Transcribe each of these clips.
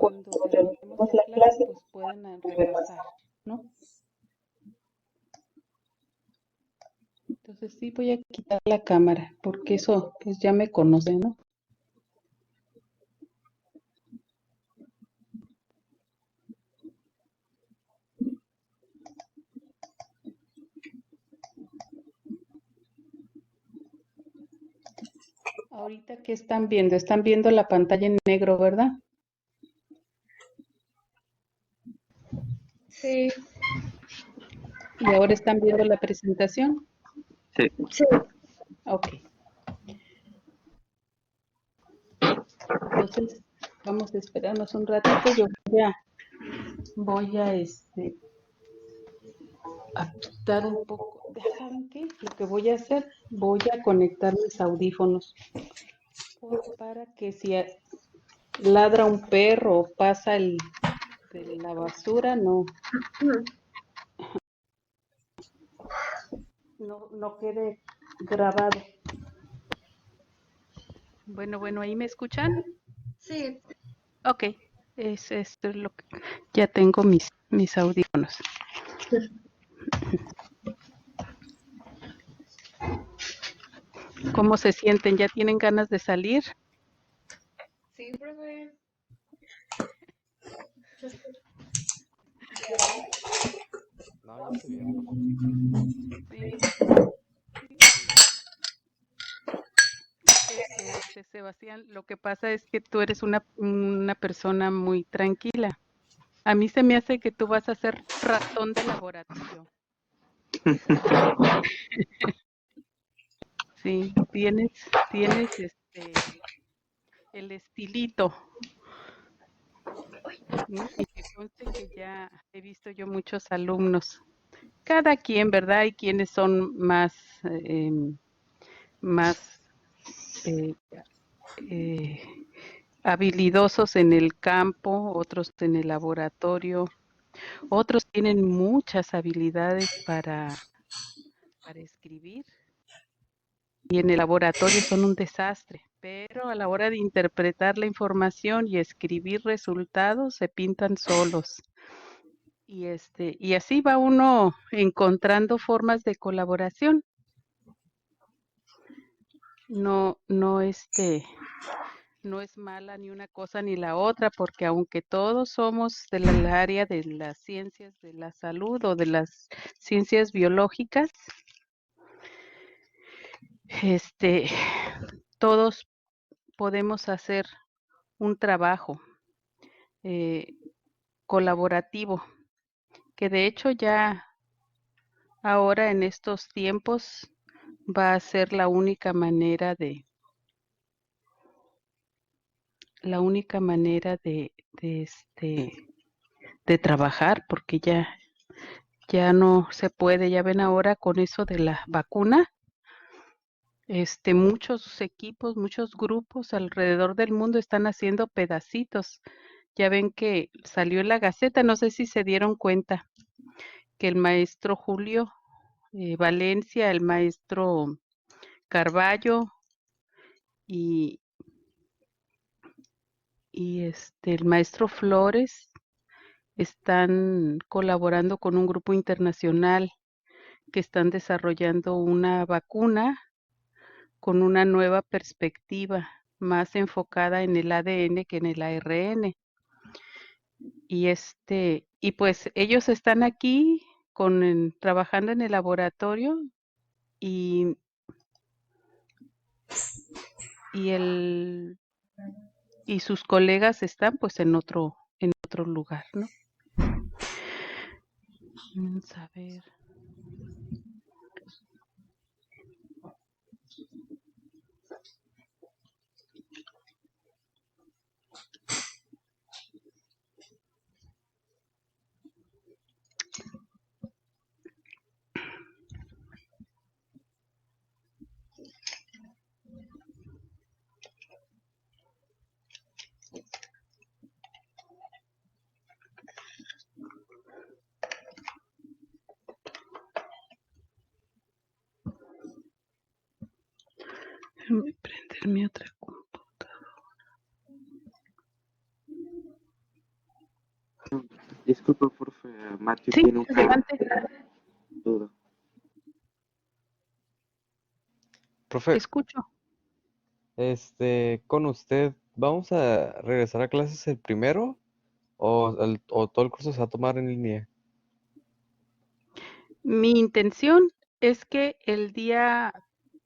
cuando terminemos la clase, pues puedan repasar, ¿no? Entonces sí voy a quitar la cámara, porque eso pues ya me conocen, ¿no? Ahorita, ¿qué están viendo? Están viendo la pantalla en negro, ¿verdad? Sí, Y ahora están viendo la presentación. Sí. sí. Ok. Entonces, vamos a esperarnos un ratito. Yo voy a quitar un poco. ¿Saben qué? Lo que voy a hacer, voy a conectar mis audífonos para que si ladra un perro o pasa de la basura, no quede grabado. Bueno, ¿ahí me escuchan? Sí. Ok, esto es lo que ya tengo mis audífonos. ¿Cómo se sienten? ¿Ya tienen ganas de salir? Sí, profe. No, yo estoy bien, profe. Sí. Sebastián, lo que pasa es que tú eres una persona muy tranquila. A mí se me hace que tú vas a ser ratón de laboratorio. Sí, tienes el estilito. Y que conste que ya he visto yo muchos alumnos. Cada quien, ¿verdad? Hay quienes son más eh, eh, habilidosos en el campo, otros en el laboratorio, otros tienen muchas habilidades para escribir y en el laboratorio son un desastre, pero a la hora de interpretar la información y escribir resultados se pintan solos. Y así va uno encontrando formas de colaboración. No, no, no es mala ni una cosa ni la otra, porque aunque todos somos del área de las ciencias de la salud o de las ciencias biológicas, todos podemos hacer un trabajo colaborativo, que de hecho ya ahora en estos tiempos va a ser la única manera de trabajar, porque ya no se puede. Ya ven ahora con eso de la vacuna, muchos equipos, muchos grupos alrededor del mundo están haciendo pedacitos. Ya ven que salió en la Gaceta, no sé si se dieron cuenta, que el maestro Julio Valencia, el maestro Carballo y, el maestro Flores están colaborando con un grupo internacional que están desarrollando una vacuna con una nueva perspectiva, más enfocada en el ADN que en el ARN. Y pues ellos están aquí trabajando en el laboratorio y, y el y sus colegas están pues en otro lugar, ¿no? Vamos a ver. Déjame prender mi otra computadora. Disculpa, profe, Matthew Sí, tiene una adelante. duda. Profe, Escucho. con usted, ¿vamos a regresar a clases el primero o todo el curso se va a tomar en línea? Mi intención es que el día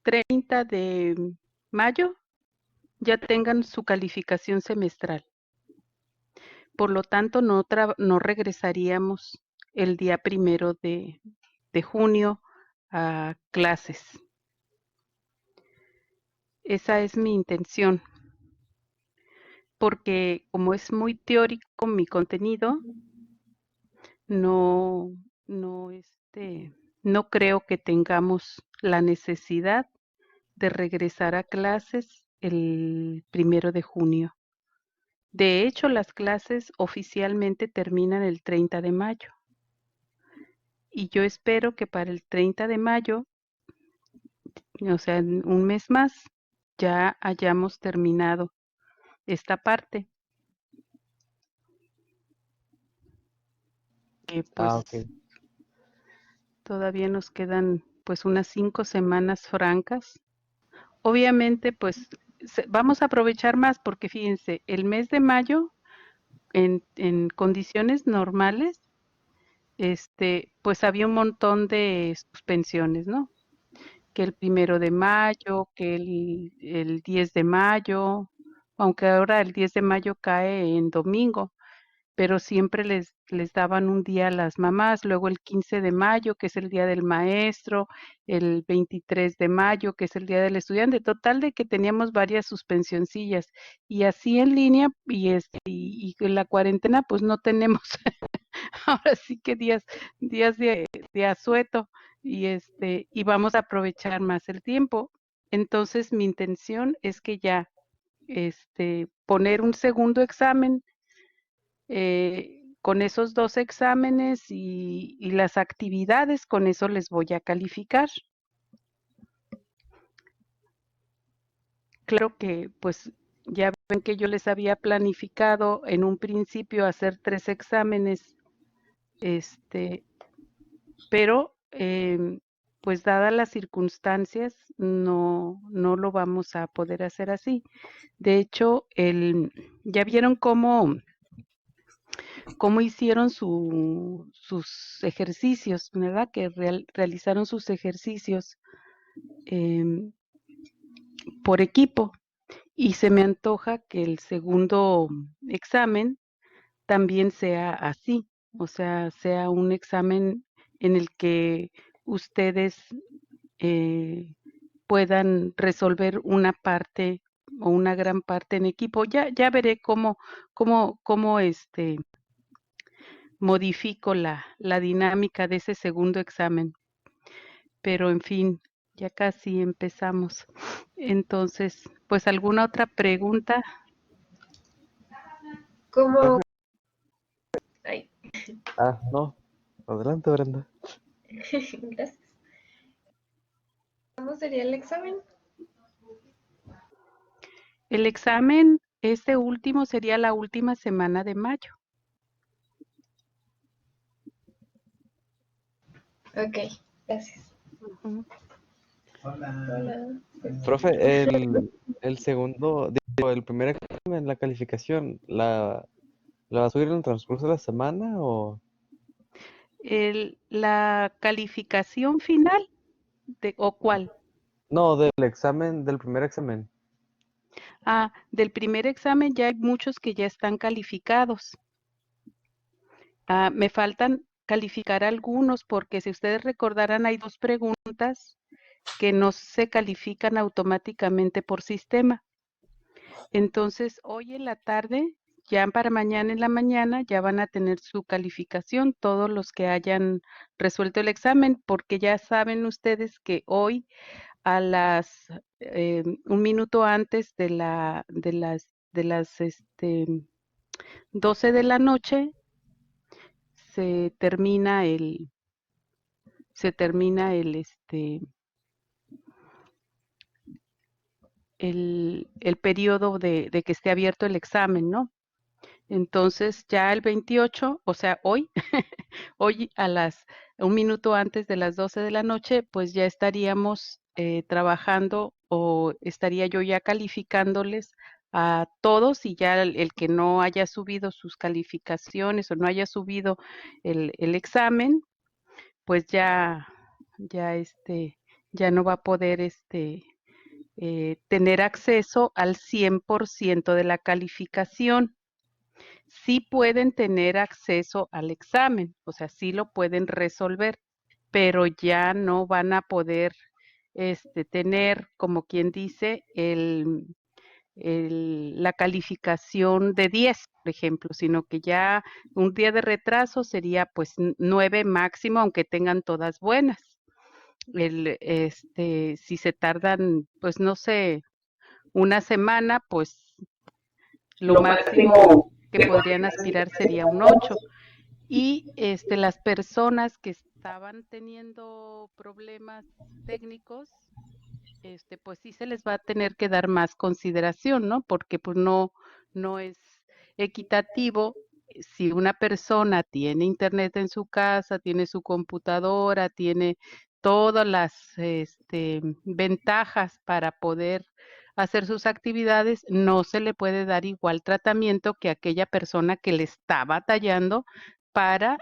30 de mayo ya tengan su calificación semestral. Por lo tanto, no regresaríamos el día 1 de junio a clases. Esa es mi intención, porque como es muy teórico mi contenido, no, no, no creo que tengamos la necesidad de regresar a clases el 1 de junio. De hecho, las clases oficialmente terminan el 30 de mayo. Y yo espero que para el 30 de mayo, o sea, en un mes más, ya hayamos terminado esta parte. Que pues Ok. todavía nos quedan pues unas 5 semanas francas. Obviamente, pues vamos a aprovechar más porque fíjense, el mes de mayo en condiciones normales, pues había un montón de suspensiones, ¿no? Que el 1 de mayo, que el 10 de mayo, aunque ahora el 10 de mayo cae en domingo, pero siempre les daban un día a las mamás, luego el 15 de mayo, que es el día del maestro, el 23 de mayo, que es el día del estudiante, total de que teníamos varias suspensioncillas, y así en línea, y en la cuarentena, pues no tenemos ahora sí que días de asueto, y vamos a aprovechar más el tiempo. Entonces, mi intención es que ya, poner un segundo examen, con esos 2 exámenes y las actividades, con eso les voy a calificar. Claro que, pues, ya ven que yo les había planificado en un principio hacer 3 exámenes, pero, pues, dadas las circunstancias, no lo vamos a poder hacer así. De hecho, ¿ya vieron cómo hicieron sus ejercicios, verdad? Que realizaron sus ejercicios por equipo. Y se me antoja que el segundo examen también sea así, o sea, sea un examen en el que ustedes puedan resolver una parte o una gran parte en equipo. Ya veré cómo modifico la dinámica de ese segundo examen. Pero en fin, ya casi empezamos. Entonces, pues, ¿alguna otra pregunta? ¿Cómo? Profe, Ay, no. Adelante, Brenda. gracias. ¿Cómo sería el examen? El examen, este último sería la última semana de mayo. Ok, gracias. Ujú. Hola. Profe, el segundo, digo, el primer examen, la calificación, ¿la va a subir en el transcurso de la semana o...? La calificación final, ¿o cuál? No, del primer examen. Del primer examen ya hay muchos que ya están calificados. Me faltan calificar algunos porque si ustedes recordarán hay 2 preguntas que no se califican automáticamente por sistema. Entonces, hoy en la tarde, ya para mañana en la mañana, ya van a tener su calificación todos los que hayan resuelto el examen, porque ya saben ustedes que hoy a las 1 minuto antes de las 12 de la noche se termina el periodo de que esté abierto el examen, ¿no? Entonces ya el 28, o sea, hoy, hoy un minuto antes de las 12 de la noche, pues ya estaríamos trabajando o estaría yo ya calificándoles a todos y ya el que no haya subido sus calificaciones o no haya subido el examen, pues ya no va a poder tener acceso al 100% de la calificación. Sí pueden tener acceso al examen, o sea, sí lo pueden resolver, pero ya no van a poder tener, como quien dice, la calificación de 10, por ejemplo, sino que ya un día de retraso sería pues 9 máximo, aunque tengan todas buenas. Si se tardan, pues no sé, una semana, pues lo máximo que podrían aspirar sería un 8. Y las personas que estaban teniendo problemas técnicos, pues sí se les va a tener que dar más consideración, ¿no? Porque pues no es equitativo si una persona tiene internet en su casa, tiene su computadora, tiene todas las ventajas para poder hacer sus actividades, no se le puede dar igual tratamiento que aquella persona que le está batallando para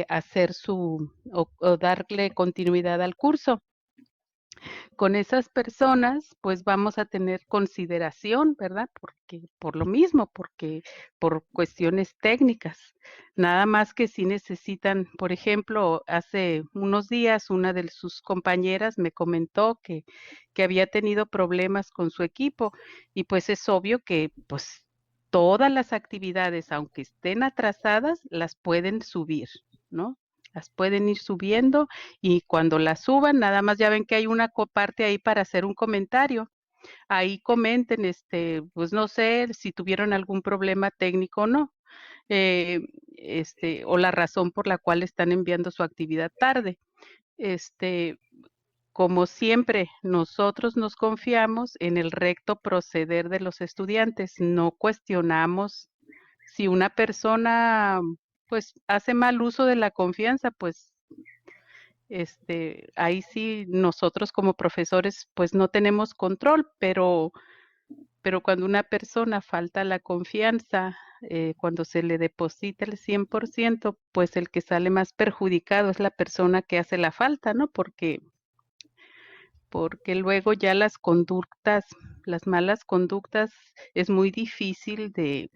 hacer o darle continuidad al curso. Con esas personas, pues vamos a tener consideración, ¿verdad? Porque por lo mismo, porque por cuestiones técnicas. Nada más que si necesitan, por ejemplo, hace unos días una de sus compañeras me comentó que había tenido problemas con su equipo y pues es obvio que pues todas las actividades, aunque estén atrasadas, las pueden subir, ¿no? Las pueden ir subiendo y cuando las suban, nada más ya ven que hay una parte ahí para hacer un comentario. Ahí comenten, pues no sé si tuvieron algún problema técnico o no, eh, o la razón por la cual están enviando su actividad tarde. Como siempre, nosotros nos confiamos en el recto proceder de los estudiantes, no cuestionamos si una persona pues hace mal uso de la confianza, pues ahí sí nosotros como profesores pues no tenemos control, pero cuando una persona falta la confianza, cuando se le deposita el 100%, pues el que sale más perjudicado es la persona que hace la falta, ¿no? Porque luego ya las conductas, las malas conductas, es muy difícil de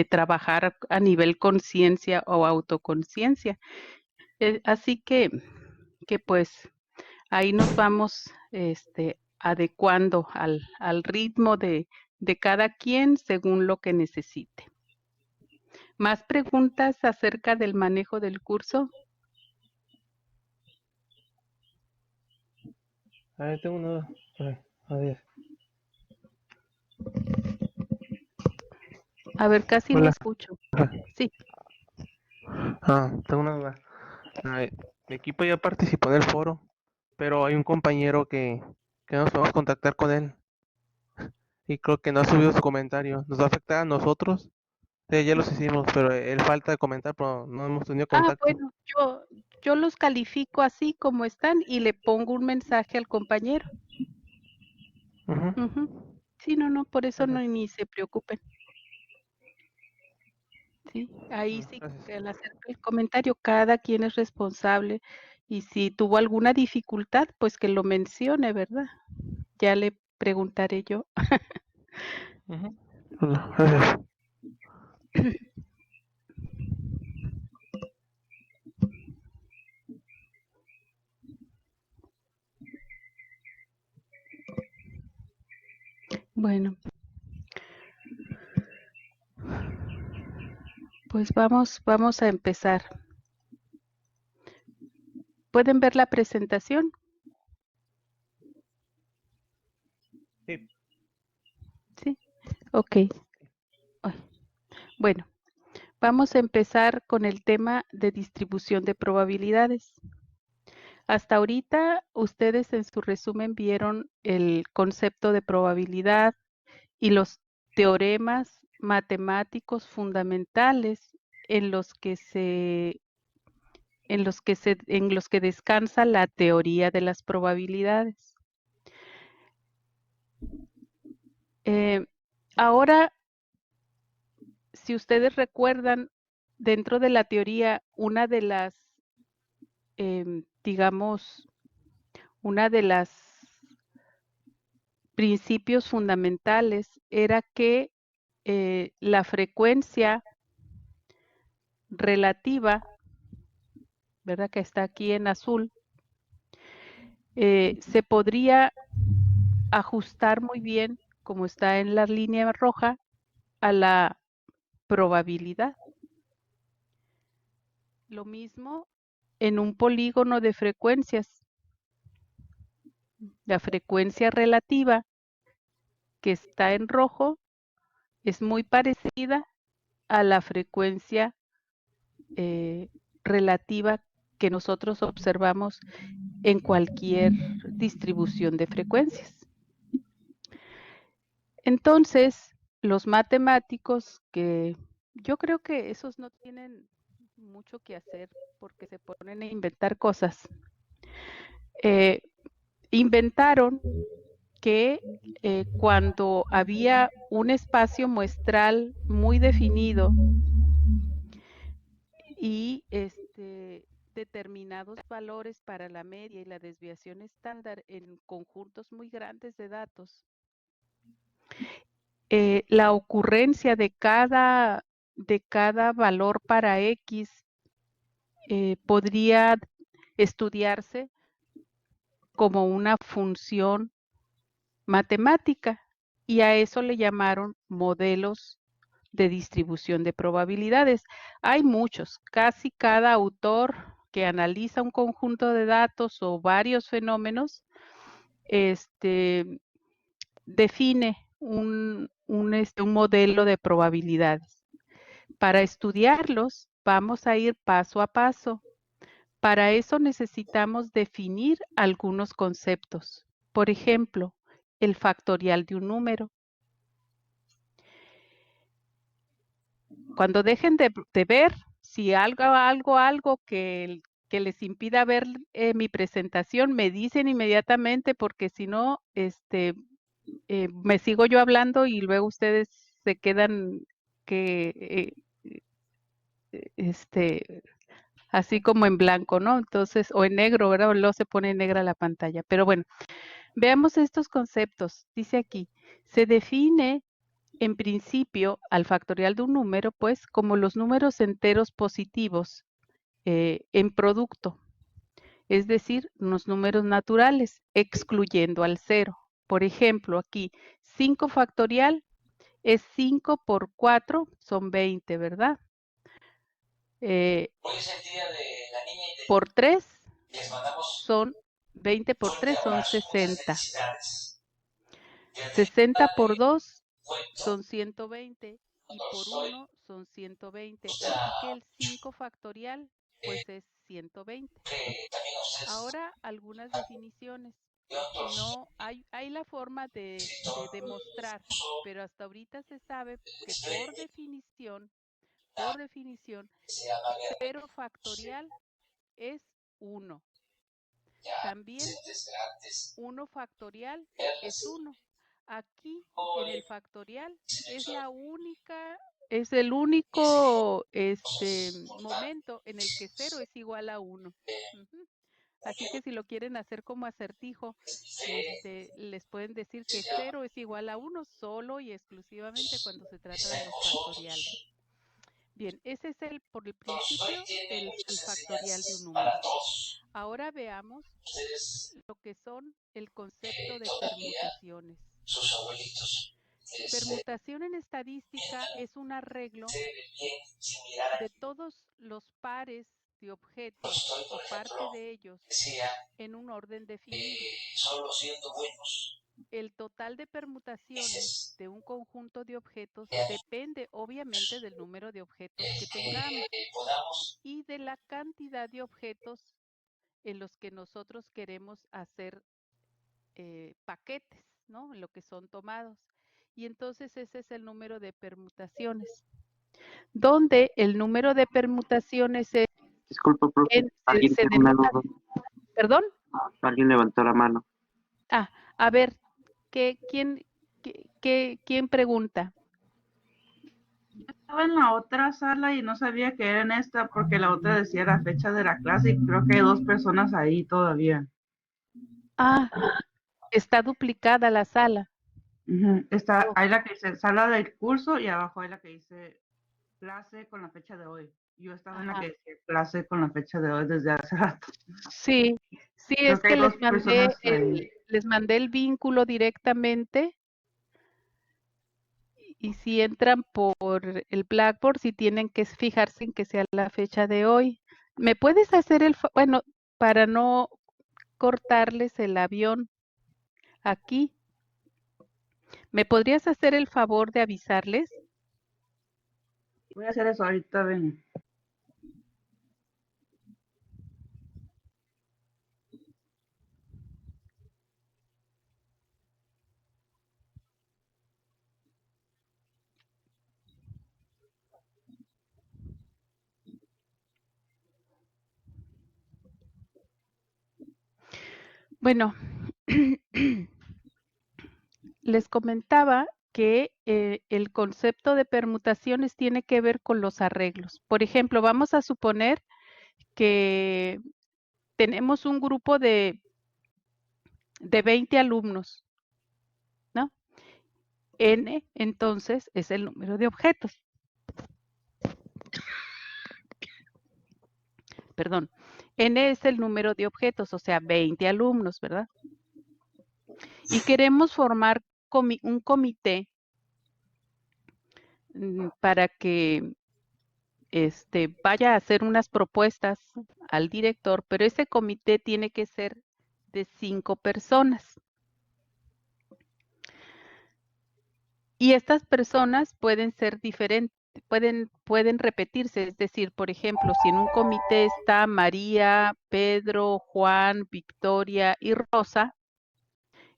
trabajar a nivel conciencia o autoconciencia. Así que pues ahí nos vamos adecuando al ritmo de cada quien según lo que necesite. ¿Más preguntas acerca del manejo del curso? A ver, tengo una duda. A ver. A ver, casi no Hola. escucho. Sí. Tengo una duda. Mi equipo ya participó en el foro, pero hay un compañero que no nos podemos contactar con él y creo que no ha subido su comentario. ¿Nos va a afectar a nosotros? Sí, ya los hicimos, pero él falta de comentar, pero no hemos tenido contacto. Bueno, yo los califico así como están y le pongo un mensaje al compañero. Ujú. Ujú. Sí, no, por eso no Gracias. ni se preocupen. Sí, ahí sí, Gracias. al hacer el comentario, cada quien es responsable y si tuvo alguna dificultad, pues que lo mencione, ¿verdad? Ya le preguntaré yo. Ujú. Hola, gracias. Bueno, pues vamos a empezar. ¿Pueden ver la presentación? Sí. Sí. Ok. Ay. Bueno, vamos a empezar con el tema de distribución de probabilidades. Hasta ahorita, ustedes en su resumen vieron el concepto de probabilidad y los teoremas matemáticos fundamentales en los que descansa la teoría de las probabilidades. Ahora, si ustedes recuerdan, dentro de la teoría, una de las principios fundamentales era que la frecuencia relativa, ¿verdad? Que está aquí en azul, se podría ajustar muy bien, como está en la línea roja, a la probabilidad. Lo mismo en un polígono de frecuencias. La frecuencia relativa que está en rojo es muy parecida a la frecuencia relativa que nosotros observamos en cualquier distribución de frecuencias. Entonces, los matemáticos, que yo creo que esos no tienen mucho que hacer porque se ponen a inventar cosas, inventaron que cuando había un espacio muestral muy definido y determinados valores para la media y la desviación estándar en conjuntos muy grandes de datos, la ocurrencia de cada valor para X podría estudiarse como una función matemática, y a eso le llamaron modelos de distribución de probabilidades. Hay muchos, casi cada autor que analiza un conjunto de datos o varios fenómenos define un modelo de probabilidades. Para estudiarlos, vamos a ir paso a paso. Para eso necesitamos definir algunos conceptos. Por ejemplo, el factorial de un número. Cuando dejen de ver, si algo que les impida ver mi presentación, me dicen inmediatamente, porque si no, me sigo yo hablando y luego ustedes se quedan así como en blanco, ¿no? Entonces, o en negro, ¿verdad? O luego se pone negra la pantalla. Pero bueno, veamos estos conceptos. Dice aquí, se define en principio al factorial de un número, pues, como los números enteros positivos en producto, es decir, los números naturales, excluyendo al cero. Por ejemplo, aquí 5 factorial es 5 por 4, son 20, ¿verdad? Hoy es el día de la niña y Por 3 les mandamos son 20 por fuerte 3 son abrazo, muchas 60. felicidades. 60 por 2 Bueno, son 120 y por soy 1 son 120. o sea, Así que el 5 factorial pues es 120. que también a ustedes Ahora algunas definiciones. y otros Si no, hay la forma de demostrar, pero hasta ahorita se sabe que por definición, que se llama guerra, 0 factorial es 1. ya También desde antes 1 factorial es guerras. 1. Aquí en Hoy el factorial es es el único cosas momento en el que 0 es igual a 1. Ujú. Así que si lo quieren hacer como acertijo, les pueden decir que 0 es igual a 1 solo y exclusivamente cuando se trata de los factoriales. Bien, ese es por el principio el factorial de un número. Ahora veamos lo que son el concepto de permutaciones. sus abuelitos. Permutación en estadística es un arreglo de todos los pares de objetos o parte de ellos en un orden definido. Solo siendo buenos. El total de permutaciones de un conjunto de objetos depende obviamente del número de objetos que tengamos y de la cantidad de objetos en los que nosotros queremos hacer paquetes, ¿no? En lo que son tomados. y entonces ese es el número de permutaciones, donde el número de permutaciones es, Disculpa, profe. Alguien se tiene una denota, duda. perdón, Alguien levantó la mano. a ver, ¿quién pregunta? Estaba en la otra sala y no sabía que era en esta porque la otra decía la fecha de la clase y creo que hay 2 personas ahí todavía. Está duplicada la sala. Hay la que dice sala del curso y abajo hay la que dice clase con la fecha de hoy. Yo estaba en la que decía clase con la fecha de hoy desde hace rato. Sí, Creo es que que hay 2 personas ahí. les mandé el vínculo directamente y si entran por el Blackboard, si tienen que fijarse en que sea la fecha de hoy. ¿Me puedes hacer bueno, para no cortarles el avión aquí, ¿me podrías hacer el favor de avisarles? Voy a hacer eso ahorita, ven. Bueno, les comentaba que el concepto de permutaciones tiene que ver con los arreglos. Por ejemplo, vamos a suponer que tenemos un grupo de 20 alumnos, ¿no? N, entonces, es el número de objetos. Perdón. N es el número de objetos, o sea, 20 alumnos, ¿verdad? Y queremos formar un comité para que vaya a hacer unas propuestas al director, pero ese comité tiene que ser de 5 personas. Y estas personas pueden ser diferentes, pueden repetirse, es decir, por ejemplo, si en un comité está María, Pedro, Juan, Victoria y Rosa,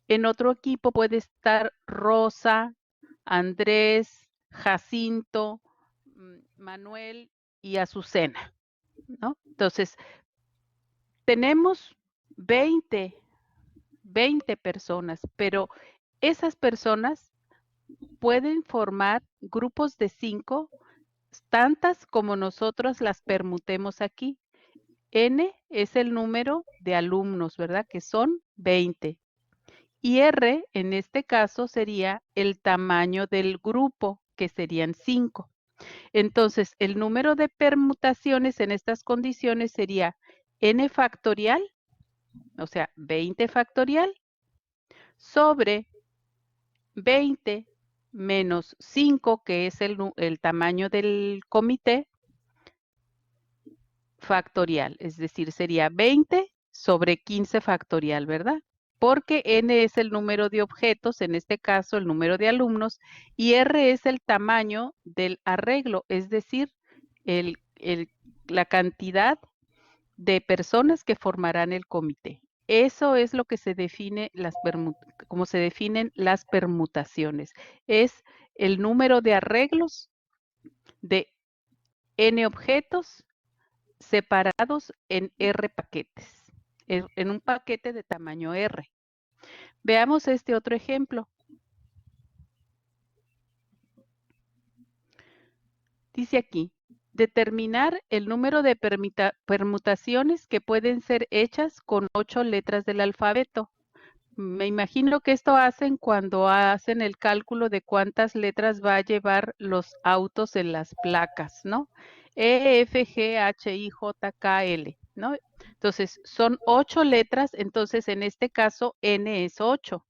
en otro equipo puede estar Rosa, Andrés, Jacinto, Manuel y Azucena, ¿no? Entonces, tenemos 20 personas, pero esas personas pueden formar grupos de 5, tantas como nosotros las permutemos aquí. N es el número de alumnos, ¿verdad? Que son 20. Y R, en este caso, sería el tamaño del grupo, que serían 5. Entonces, el número de permutaciones en estas condiciones sería N factorial, o sea, 20 factorial, sobre 20 menos 5, que es el tamaño del comité, factorial. Es decir, sería 20 sobre 15 factorial, ¿verdad? Porque N es el número de objetos, en este caso el número de alumnos, y R es el tamaño del arreglo, es decir, la cantidad de personas que formarán el comité. Eso es lo que se define, como se definen las permutaciones. Es el número de arreglos de N objetos separados en R paquetes, en un paquete de tamaño R. Veamos este otro ejemplo. Dice aquí, determinar el número de permutaciones que pueden ser hechas con 8 letras del alfabeto. Me imagino que esto hacen cuando hacen el cálculo de cuántas letras va a llevar los autos en las placas, ¿no? E, F, G, H, I, J, K, L, ¿no? Entonces, son 8 letras, entonces en este caso N es 8.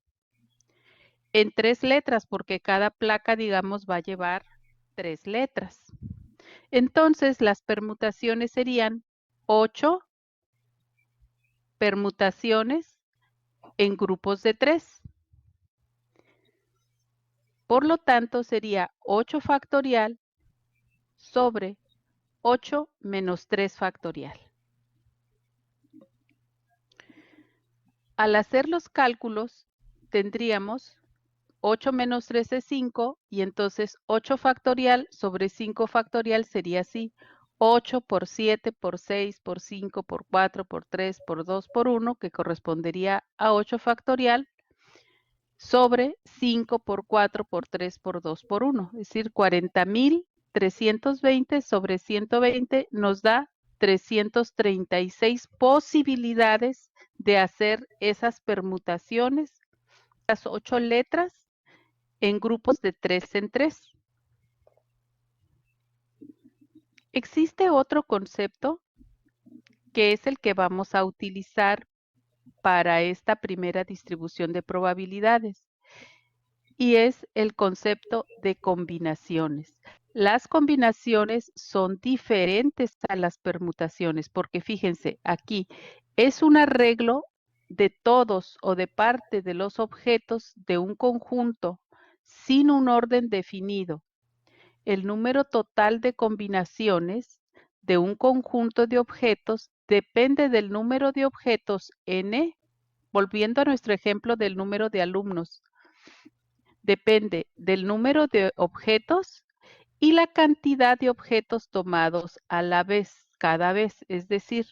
En 3 letras, porque cada placa, digamos, va a llevar 3 letras. Entonces, las permutaciones serían 8 permutaciones en grupos de 3. Por lo tanto, sería 8 factorial sobre 8 menos 3 factorial. Al hacer los cálculos, tendríamos 8 menos 3 es 5, y entonces 8 factorial sobre 5 factorial sería así. 8 por 7, por 6, por 5, por 4, por 3, por 2, por 1, que correspondería a 8 factorial, sobre 5 por 4, por 3, por 2, por 1. Es decir, 40.320 sobre 120 nos da 336 posibilidades de hacer esas permutaciones, las 8 letras, en grupos de 3 en 3. Existe otro concepto que es el que vamos a utilizar para esta primera distribución de probabilidades, y es el concepto de combinaciones. Las combinaciones son diferentes a las permutaciones, porque fíjense, aquí es un arreglo de todos o de parte de los objetos de un conjunto sin un orden definido. El número total de combinaciones de un conjunto de objetos depende del número de objetos n, volviendo a nuestro ejemplo del número de alumnos. Depende del número de objetos y la cantidad de objetos tomados a la vez, cada vez. Es decir,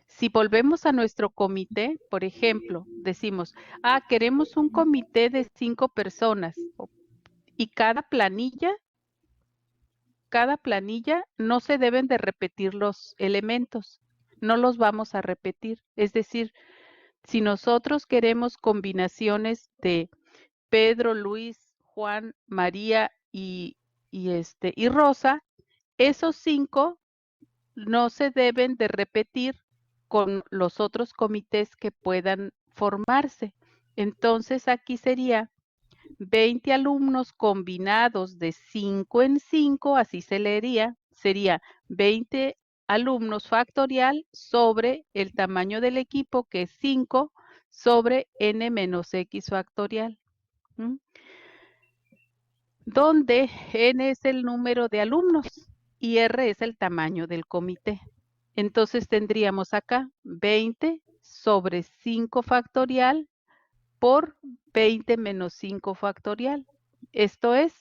si volvemos a nuestro comité, por ejemplo, decimos, queremos un comité de 5 personas, y cada planilla no se deben de repetir los elementos, no los vamos a repetir. Es decir, si nosotros queremos combinaciones de Pedro, Luis, Juan, María y Rosa, esos 5 no se deben de repetir con los otros comités que puedan formarse. Entonces aquí sería 20 alumnos combinados de 5 en 5, así se leería, sería 20 alumnos factorial sobre el tamaño del equipo, que es 5, sobre n menos x factorial. Donde n es el número de alumnos y r es el tamaño del comité. Entonces tendríamos acá 20 sobre 5 factorial por 20 menos 5 factorial. Esto es,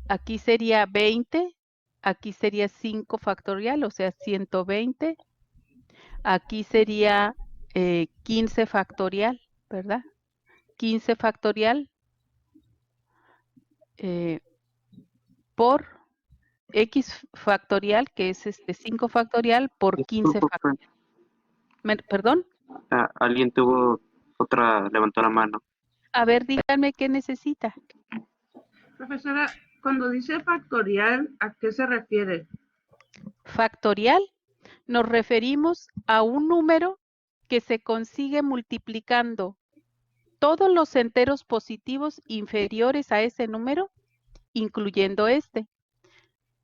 aquí sería 20, aquí sería 5 factorial, o sea, 120. Aquí sería 15 factorial, ¿verdad? 15 factorial por x factorial, que es 5 factorial por 15 factorial. ¿Perdón? Alguien levantó la mano. A ver, díganme qué necesita. Profesora, cuando dice factorial, ¿a qué se refiere? Factorial, nos referimos a un número que se consigue multiplicando todos los enteros positivos inferiores a ese número, incluyendo este.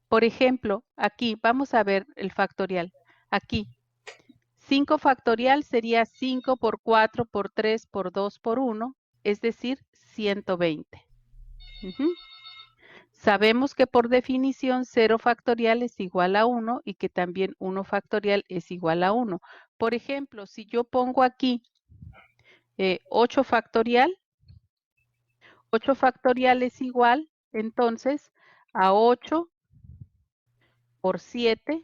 Por ejemplo, aquí vamos a ver el factorial. Aquí, 5 factorial sería 5 por 4 por 3 por 2 por 1, es decir, 120. Sabemos que por definición 0 factorial es igual a 1 y que también 1 factorial es igual a 1. Por ejemplo, si yo pongo aquí 8 factorial, 8 factorial es igual entonces a 8 por 7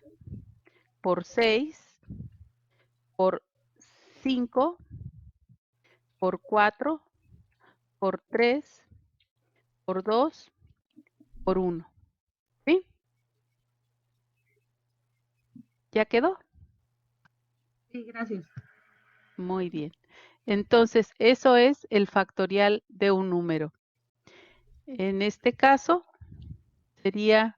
por 6 por 5 por 4 por 3 por 2 por 1. ¿Sí? ¿Ya quedó? Sí, gracias. Muy bien. Entonces, eso es el factorial de un número. En este caso, sería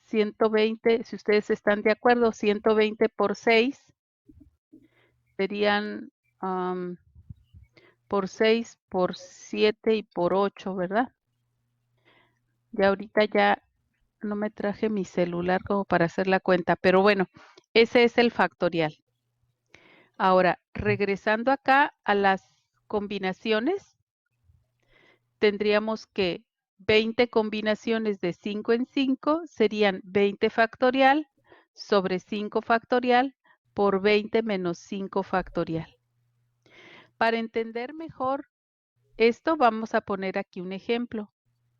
120, si ustedes están de acuerdo, 120 por 6 serían por 6, por 7 y por 8, ¿verdad? Y ahorita ya no me traje mi celular como para hacer la cuenta, pero bueno, ese es el factorial. Ahora, regresando acá a las combinaciones, tendríamos que 20 combinaciones de 5 en 5 serían 20 factorial sobre 5 factorial por 20 menos 5 factorial. Para entender mejor esto, vamos a poner aquí un ejemplo.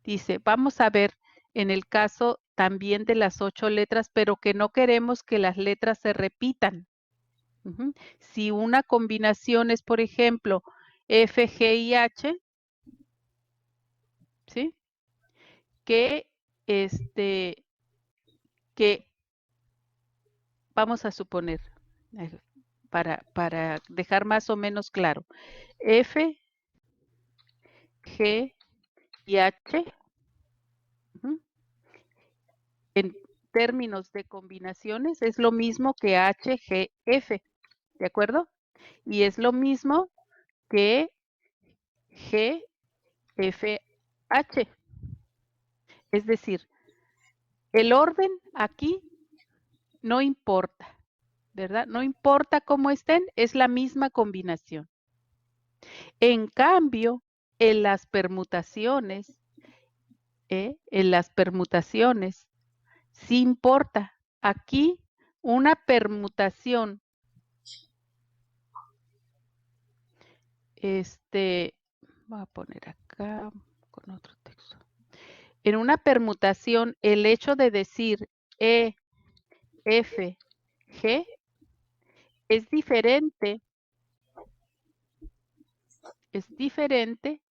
Dice, vamos a ver en el caso también de las 8 letras, pero que no queremos que las letras se repitan. Si una combinación es, por ejemplo, F, G y H, ¿sí? Que vamos a suponer, para dejar más o menos claro, F, G y H, en términos de combinaciones, es lo mismo que H, G, F, ¿de acuerdo? Y es lo mismo que G, F, H. Es decir, el orden aquí no importa, ¿verdad? No importa cómo estén, es la misma combinación. En cambio, en las permutaciones, sí importa. Aquí, una permutación, voy a poner acá con otro texto. En una permutación, el hecho de decir E, F, G es diferente. Es diferente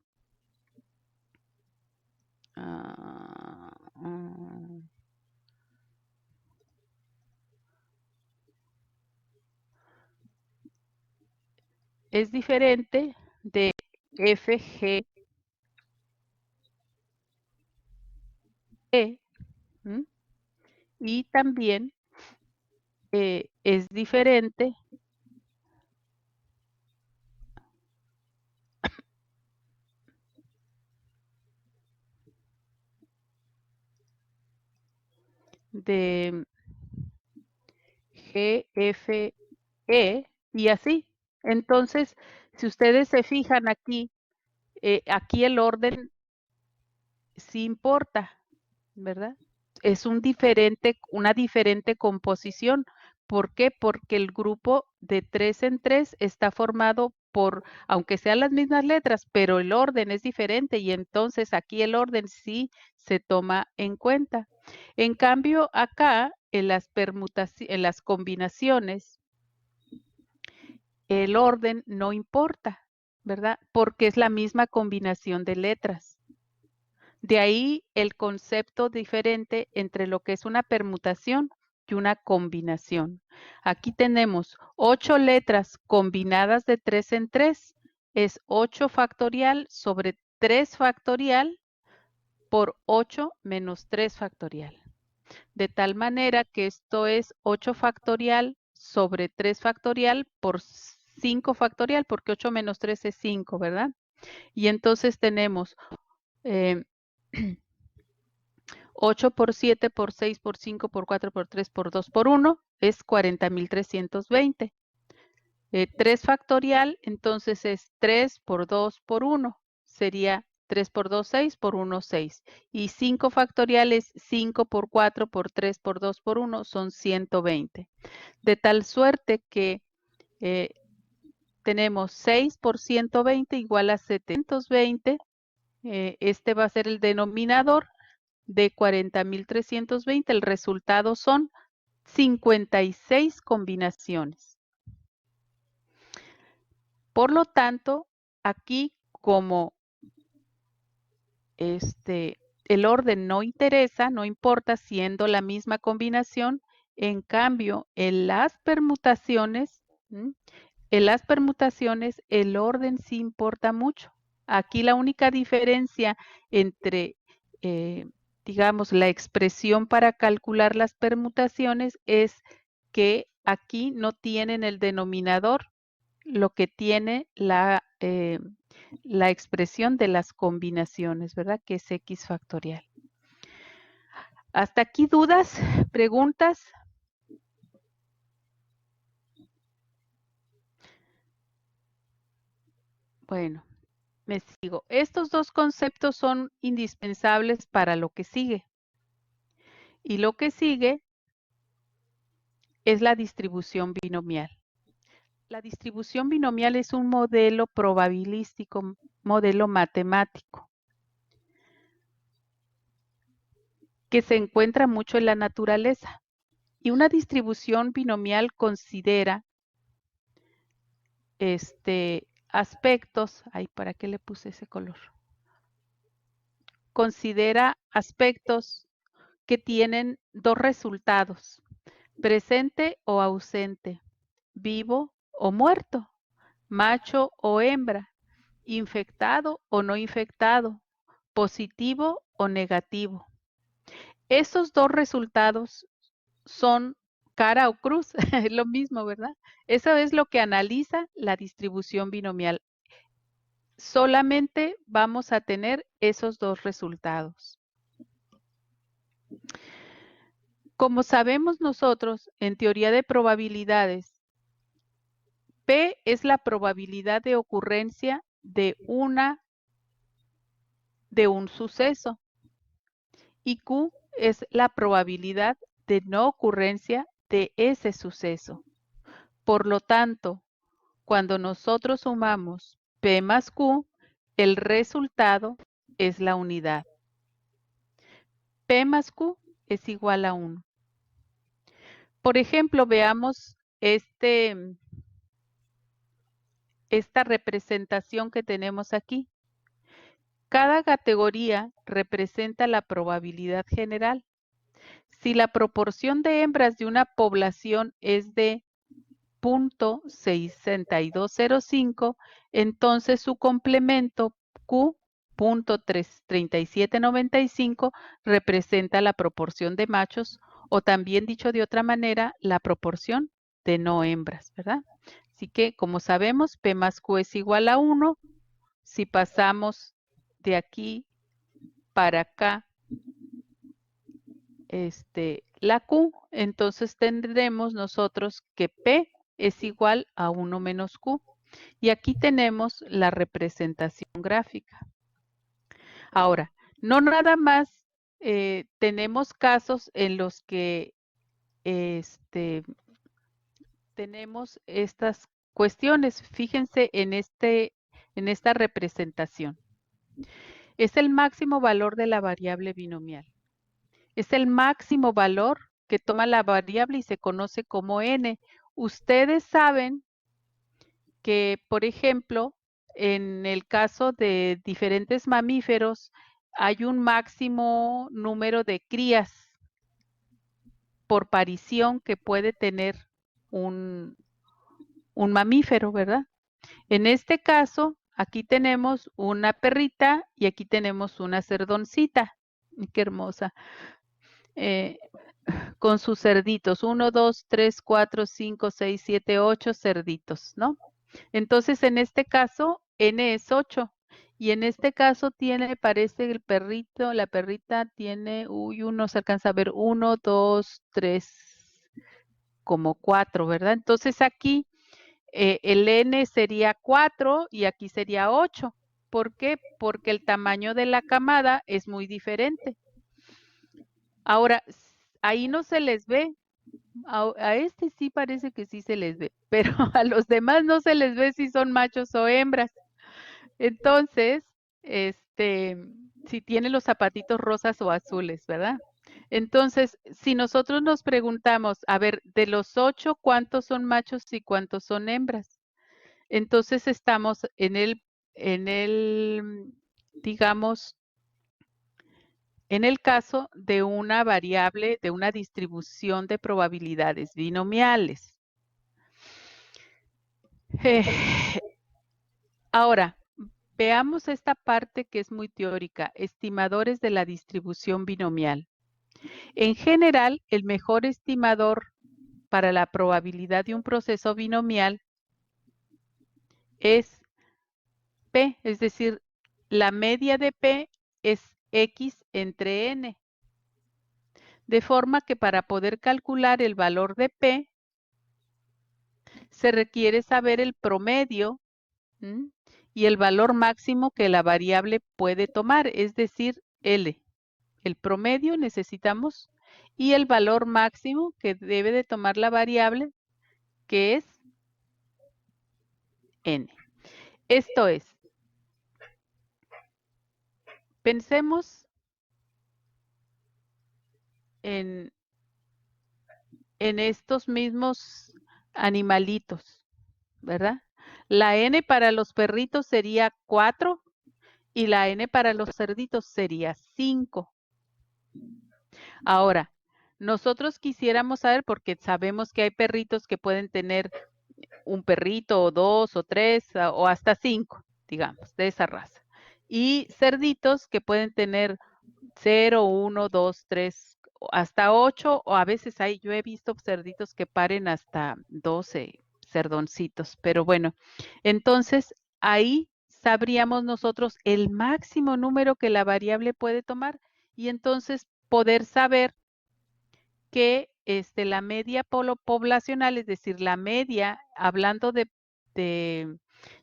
de F, G, E, y también es diferente de G, F, E y así. Entonces, si ustedes se fijan aquí, aquí el orden sí importa, ¿verdad? Es una diferente composición. ¿Por qué? Porque el grupo de 3 en 3 está formado por, aunque sean las mismas letras, pero el orden es diferente y entonces aquí el orden sí se toma en cuenta. En cambio, acá en las combinaciones, el orden no importa, ¿verdad? Porque es la misma combinación de letras. De ahí el concepto diferente entre lo que es una permutación y una combinación. Aquí tenemos 8 letras combinadas de 3 en 3. Es 8 factorial sobre 3 factorial por 8 menos 3 factorial. De tal manera que esto es 8 factorial sobre 3 factorial por 5 factorial, porque 8 menos 3 es 5, ¿verdad? Y entonces tenemos 8 por 7 por 6 por 5 por 4 por 3 por 2 por 1 es 40,320. 3 factorial, entonces es 3 por 2 por 1. Sería 3 por 2, 6 por 1, 6. Y 5 factorial es 5 por 4 por 3 por 2 por 1 son 120. De tal suerte que tenemos 6 por 120 igual a 720. Este va a ser el denominador de 40,320, el resultado son 56 combinaciones. Por lo tanto, aquí como el orden no interesa, no importa siendo la misma combinación, en cambio, en las permutaciones, el orden sí importa mucho. Aquí la única diferencia entre digamos, la expresión para calcular las permutaciones es que aquí no tienen el denominador, lo que tiene la expresión de las combinaciones, ¿verdad? Que es X factorial. ¿Hasta aquí dudas? ¿Preguntas? Bueno, me sigo. Estos dos conceptos son indispensables para lo que sigue. Y lo que sigue es la distribución binomial. La distribución binomial es un modelo probabilístico, modelo matemático, que se encuentra mucho en la naturaleza. Y una distribución binomial considera aspectos, ay, ¿para qué le puse ese color? Considera aspectos que tienen dos resultados, presente o ausente, vivo o muerto, macho o hembra, infectado o no infectado, positivo o negativo. Esos dos resultados son cara o cruz, es lo mismo, ¿verdad? Eso es lo que analiza la distribución binomial. Solamente vamos a tener esos dos resultados. Como sabemos nosotros, en teoría de probabilidades, P es la probabilidad de ocurrencia de un suceso y Q es la probabilidad de no ocurrencia de ese suceso. Por lo tanto, cuando nosotros sumamos P más Q, el resultado es la unidad. P más Q es igual a 1. Por ejemplo, veamos esta representación que tenemos aquí. Cada categoría representa la probabilidad general. Si la proporción de hembras de una población es de 0.6205, entonces su complemento Q, 0.3795, representa la proporción de machos, o también dicho de otra manera, la proporción de no hembras, ¿verdad? Así que, como sabemos, P más Q es igual a 1. Si pasamos de aquí para acá la Q, entonces tendremos nosotros que P es igual a 1 menos Q. Y aquí tenemos la representación gráfica. Ahora, no nada más tenemos casos en los que tenemos estas cuestiones. Fíjense en esta representación. Es el máximo valor de la variable binomial. Es el máximo valor que toma la variable y se conoce como n. Ustedes saben que, por ejemplo, en el caso de diferentes mamíferos, hay un máximo número de crías por parición que puede tener un mamífero, ¿verdad? En este caso, aquí tenemos una perrita y aquí tenemos una cerdoncita. Qué hermosa. Con sus cerditos, 1, 2, 3, 4, 5, 6, 7, 8 cerditos, ¿no? Entonces, en este caso, N es 8. Y en este caso parece el perrito, la perrita tiene, uno se alcanza a ver, 1, 2, 3, como 4, ¿verdad? Entonces aquí el N sería 4 y aquí sería 8. ¿Por qué? Porque el tamaño de la camada es muy diferente. Ahora, ahí no se les ve. A este sí parece que sí se les ve, pero a los demás no se les ve si son machos o hembras. Entonces, si tiene los zapatitos rosas o azules, ¿verdad? Entonces, si nosotros nos preguntamos, a ver, de los 8, ¿cuántos son machos y cuántos son hembras? Entonces estamos digamos, en el caso de una variable, de una distribución de probabilidades binomiales. Ahora, veamos esta parte que es muy teórica, estimadores de la distribución binomial. En general, el mejor estimador para la probabilidad de un proceso binomial es P, es decir, la media de P es X entre N. De forma que para poder calcular el valor de P, se requiere saber el promedio y el valor máximo que la variable puede tomar, es decir, L. El promedio necesitamos y el valor máximo que debe de tomar la variable, que es n. Esto es, pensemos en estos mismos animalitos, ¿verdad? La n para los perritos sería 4 y la n para los cerditos sería 5. Ahora, nosotros quisiéramos saber, porque sabemos que hay perritos que pueden tener un perrito o 2 o 3 o hasta 5, digamos, de esa raza. Y cerditos que pueden tener 0, 1, 2, 3, hasta 8, o a veces yo he visto cerditos que paren hasta 12 cerdoncitos, pero bueno, entonces ahí sabríamos nosotros el máximo número que la variable puede tomar y entonces poder saber que la media poblacional, es decir, la media, hablando de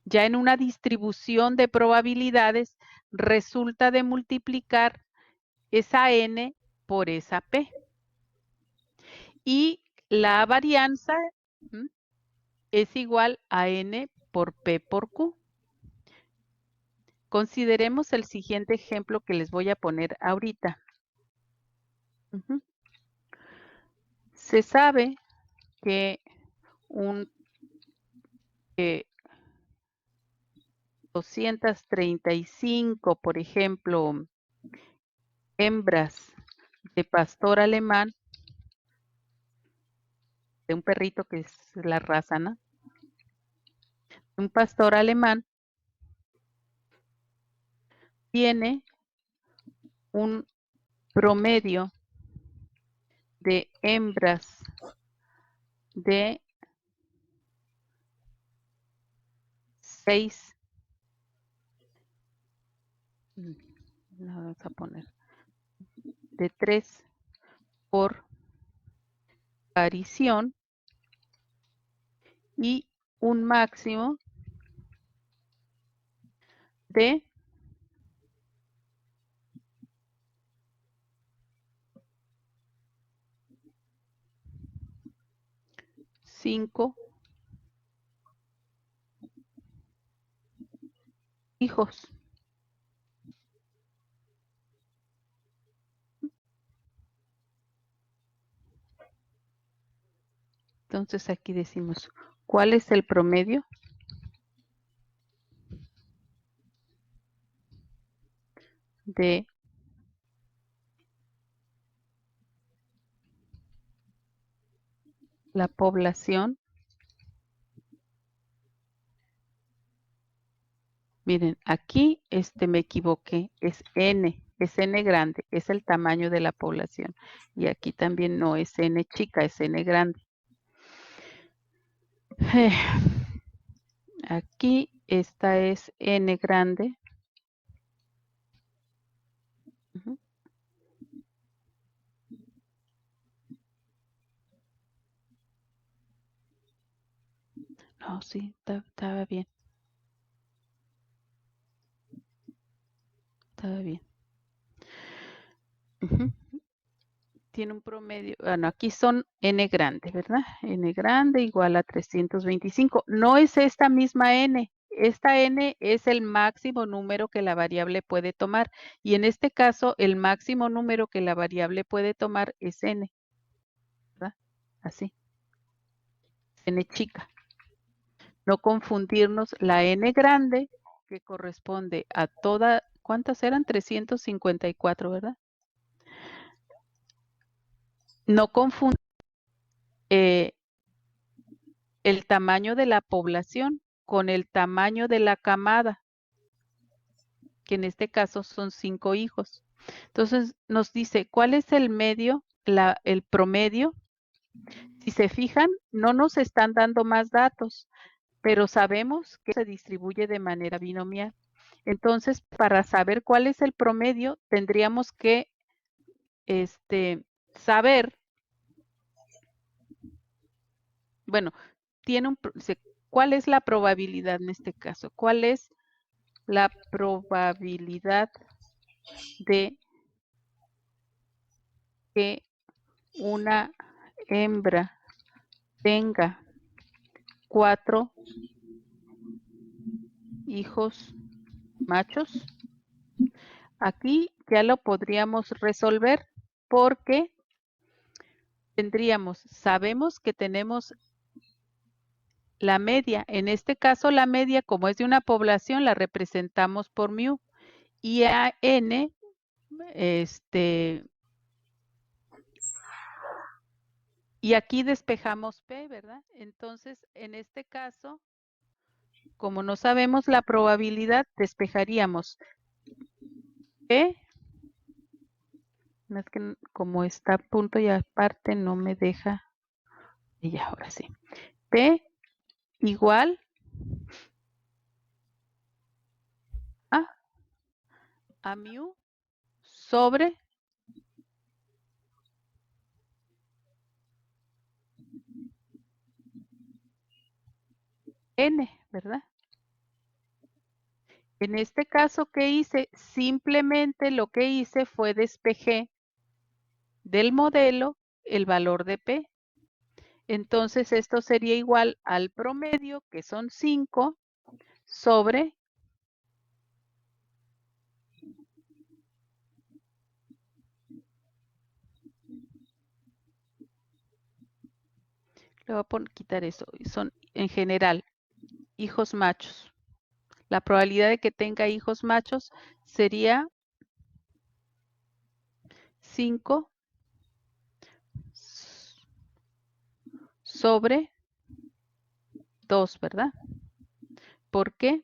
ya en una distribución de probabilidades, resulta de multiplicar esa n por esa p. Y la varianza es igual a n por p por q. Consideremos el siguiente ejemplo que les voy a poner ahorita. Se sabe que 235, por ejemplo, hembras de pastor alemán, de un perrito que es la raza, ¿no? Un pastor alemán tiene un promedio de hembras de 6, vamos a poner, de 3 por parición y un máximo de 5 hijos. Entonces aquí decimos, ¿cuál es el promedio? De la población. Miren, aquí me equivoqué, es n grande, es el tamaño de la población. Y aquí también no es n chica, es n grande. Aquí esta es n grande. No, sí, estaba bien. Estaba bien. Tiene un promedio, bueno, aquí son n grande, ¿verdad? N grande igual a 325. No es esta misma n. Esta n es el máximo número que la variable puede tomar. Y en este caso, el máximo número que la variable puede tomar es n. ¿Verdad? Así. N chica. No confundirnos la n grande, que corresponde a toda, ¿cuántas eran? 354, ¿verdad? No confundir el tamaño de la población con el tamaño de la camada, que en este caso son 5 hijos. Entonces nos dice, ¿cuál es el medio, el promedio? Si se fijan, no nos están dando más datos, pero sabemos que se distribuye de manera binomial. Entonces, para saber cuál es el promedio, tendríamos que saber, bueno, ¿cuál es la probabilidad en este caso? ¿Cuál es la probabilidad de que una hembra tenga 4 hijos machos? Aquí ya lo podríamos resolver porque sabemos que tenemos la media. En este caso, la media, como es de una población, la representamos por mu. Y a n, y aquí despejamos P, ¿verdad? Entonces, en este caso, como no sabemos la probabilidad, despejaríamos P, es que como está punto y aparte no me deja, y ya, ahora sí. P igual a mu sobre n, ¿verdad? En este caso, ¿qué hice? Simplemente lo que hice fue despejé del modelo el valor de P. Entonces, esto sería igual al promedio, que son 5, sobre le voy a quitar eso, son en general hijos machos. La probabilidad de que tenga hijos machos sería 5 sobre 2, ¿verdad? ¿Por qué?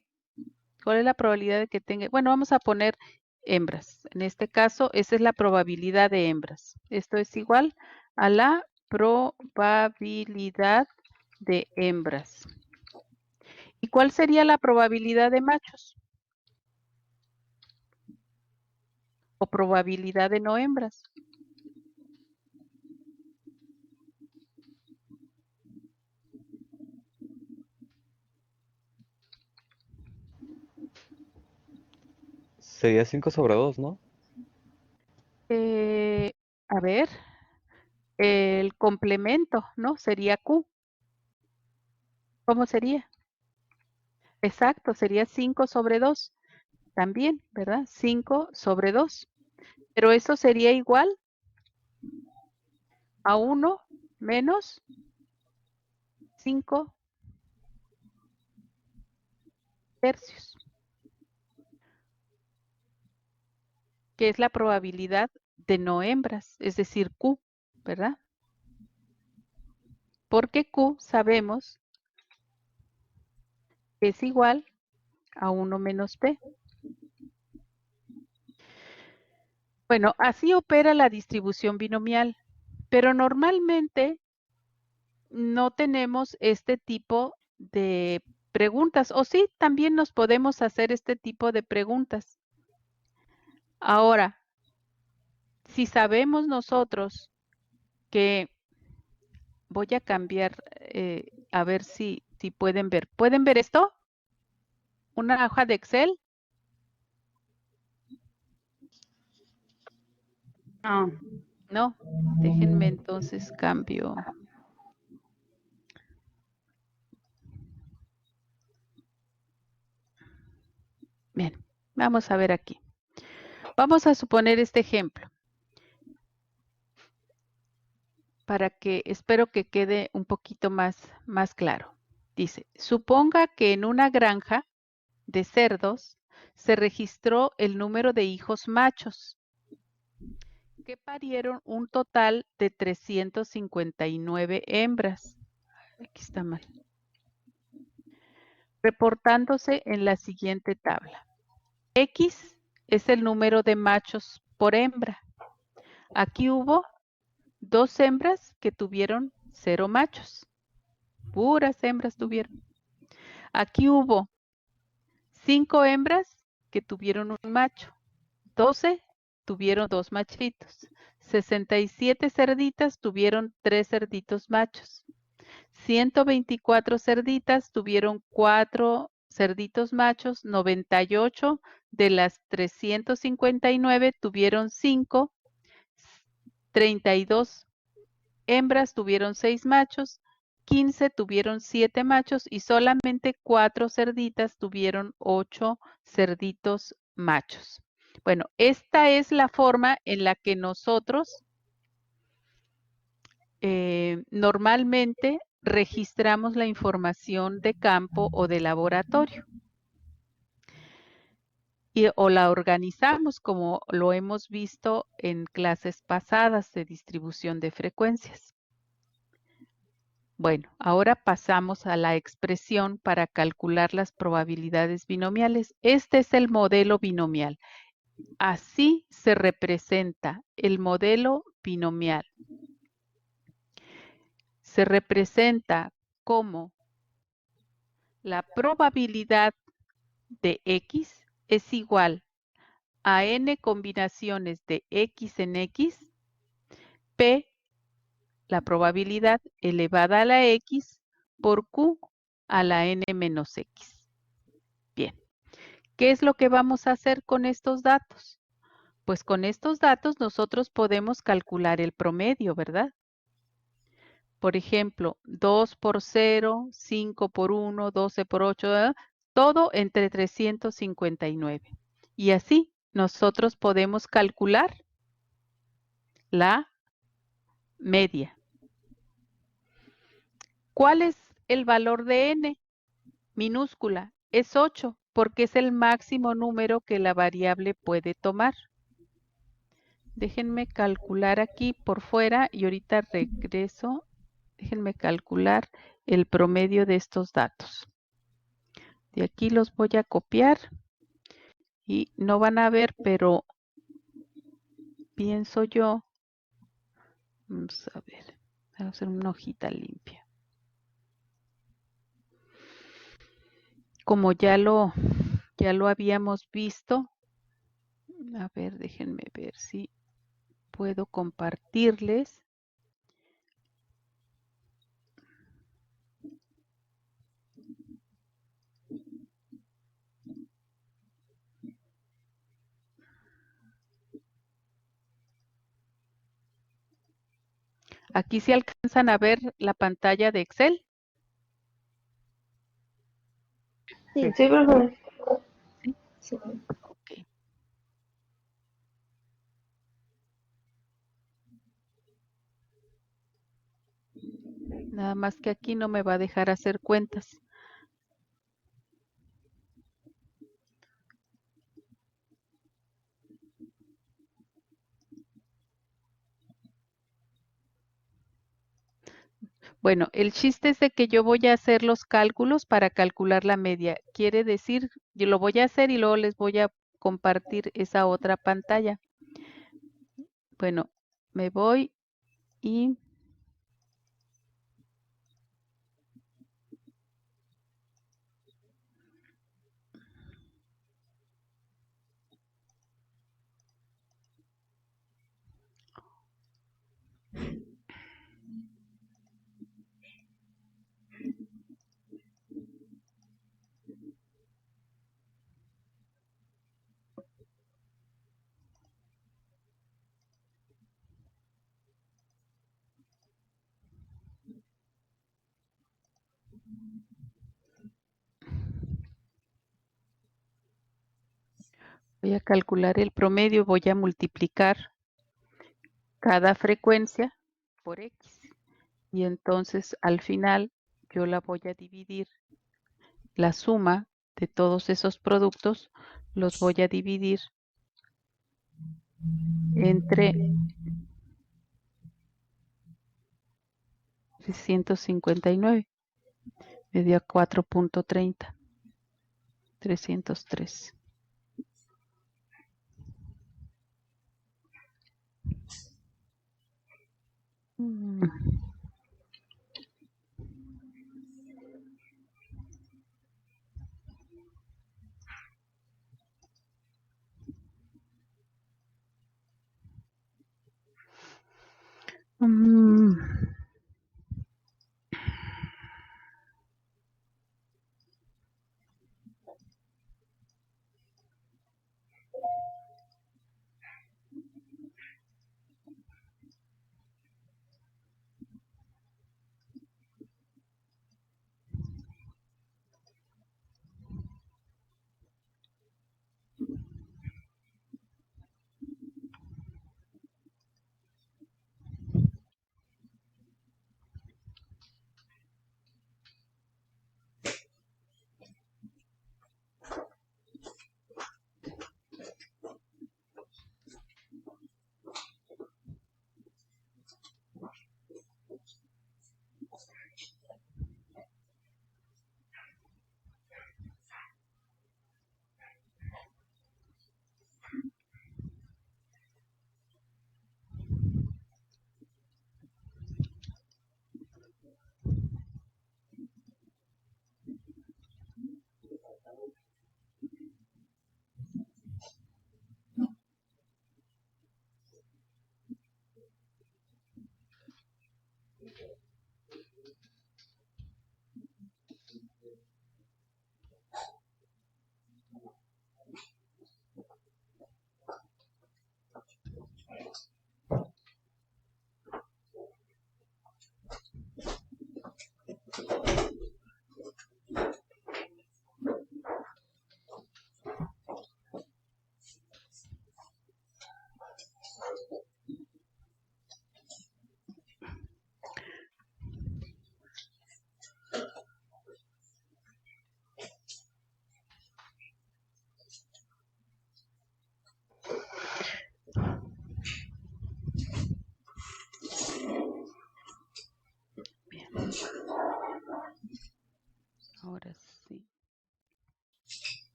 ¿Cuál es la probabilidad de que tenga? Bueno, vamos a poner hembras. En este caso, esa es la probabilidad de hembras. Esto es igual a la probabilidad de hembras. ¿Y cuál sería la probabilidad de machos? O probabilidad de no hembras. Sería 5 sobre 2, ¿no? A ver, el complemento, ¿no? Sería Q. ¿Cómo sería? Exacto, sería 5 sobre 2. También, ¿verdad? 5 sobre 2. Pero eso sería igual a 1 menos 5 tercios, que es la probabilidad de no hembras, es decir, Q, ¿verdad? Porque Q sabemos que es igual a 1 menos P. Bueno, así opera la distribución binomial, pero normalmente no tenemos este tipo de preguntas, o sí, también nos podemos hacer este tipo de preguntas. Ahora, si sabemos nosotros que voy a cambiar, a ver si pueden ver. ¿Pueden ver esto? ¿Una hoja de Excel? No. No, déjenme entonces cambio. Bien, vamos a ver aquí. Vamos a suponer este ejemplo para que espero que quede un poquito más claro. Dice, suponga que en una granja de cerdos se registró el número de hijos machos que parieron un total de 359 hembras. Aquí está mal. Reportándose en la siguiente tabla. X es el número de machos por hembra. Aquí hubo 2 hembras que tuvieron 0 machos. Puras hembras tuvieron. Aquí hubo 5 hembras que tuvieron un macho. 12 tuvieron 2 machitos. 67 cerditas tuvieron 3 cerditos machos. 124 cerditas tuvieron 4 cerditos machos. 98 de las 359 tuvieron 5. 32 hembras tuvieron 6 machos, 15 tuvieron 7 machos y solamente 4 cerditas tuvieron 8 cerditos machos. Bueno, esta es la forma en la que nosotros normalmente registramos la información de campo o de laboratorio. O la organizamos como lo hemos visto en clases pasadas de distribución de frecuencias. Bueno, ahora pasamos a la expresión para calcular las probabilidades binomiales. Este es el modelo binomial. Así se representa el modelo binomial. Se representa como la probabilidad de X es igual a n combinaciones de X en X, P, la probabilidad elevada a la X, por Q a la n menos X. Bien, ¿qué es lo que vamos a hacer con estos datos? Pues con estos datos nosotros podemos calcular el promedio, ¿verdad? Por ejemplo, 2 por 0, 5 por 1, 12 por 8, ¿verdad? Todo entre 359. Y así nosotros podemos calcular la media. ¿Cuál es el valor de n? Minúscula. Es 8, porque es el máximo número que la variable puede tomar. Déjenme calcular aquí por fuera y ahorita regreso. Déjenme calcular el promedio de estos datos. De aquí los voy a copiar y no van a ver, pero pienso yo. Vamos a ver. Vamos a hacer una hojita limpia. Como ya lo habíamos visto. A ver, déjenme ver si puedo compartirles. Aquí se alcanzan a ver la pantalla de Excel. Sí, profesor. ¿Sí? Sí. Ok. Nada más que aquí no me va a dejar hacer cuentas. Bueno, el chiste es de que yo voy a hacer los cálculos para calcular la media. Quiere decir, yo lo voy a hacer y luego les voy a compartir esa otra pantalla. Bueno, me voy y voy a calcular el promedio. Voy a multiplicar cada frecuencia por X. Y entonces al final yo la voy a dividir. La suma de todos esos productos los voy a dividir entre 359. Me dio 4.30. 303. Mm.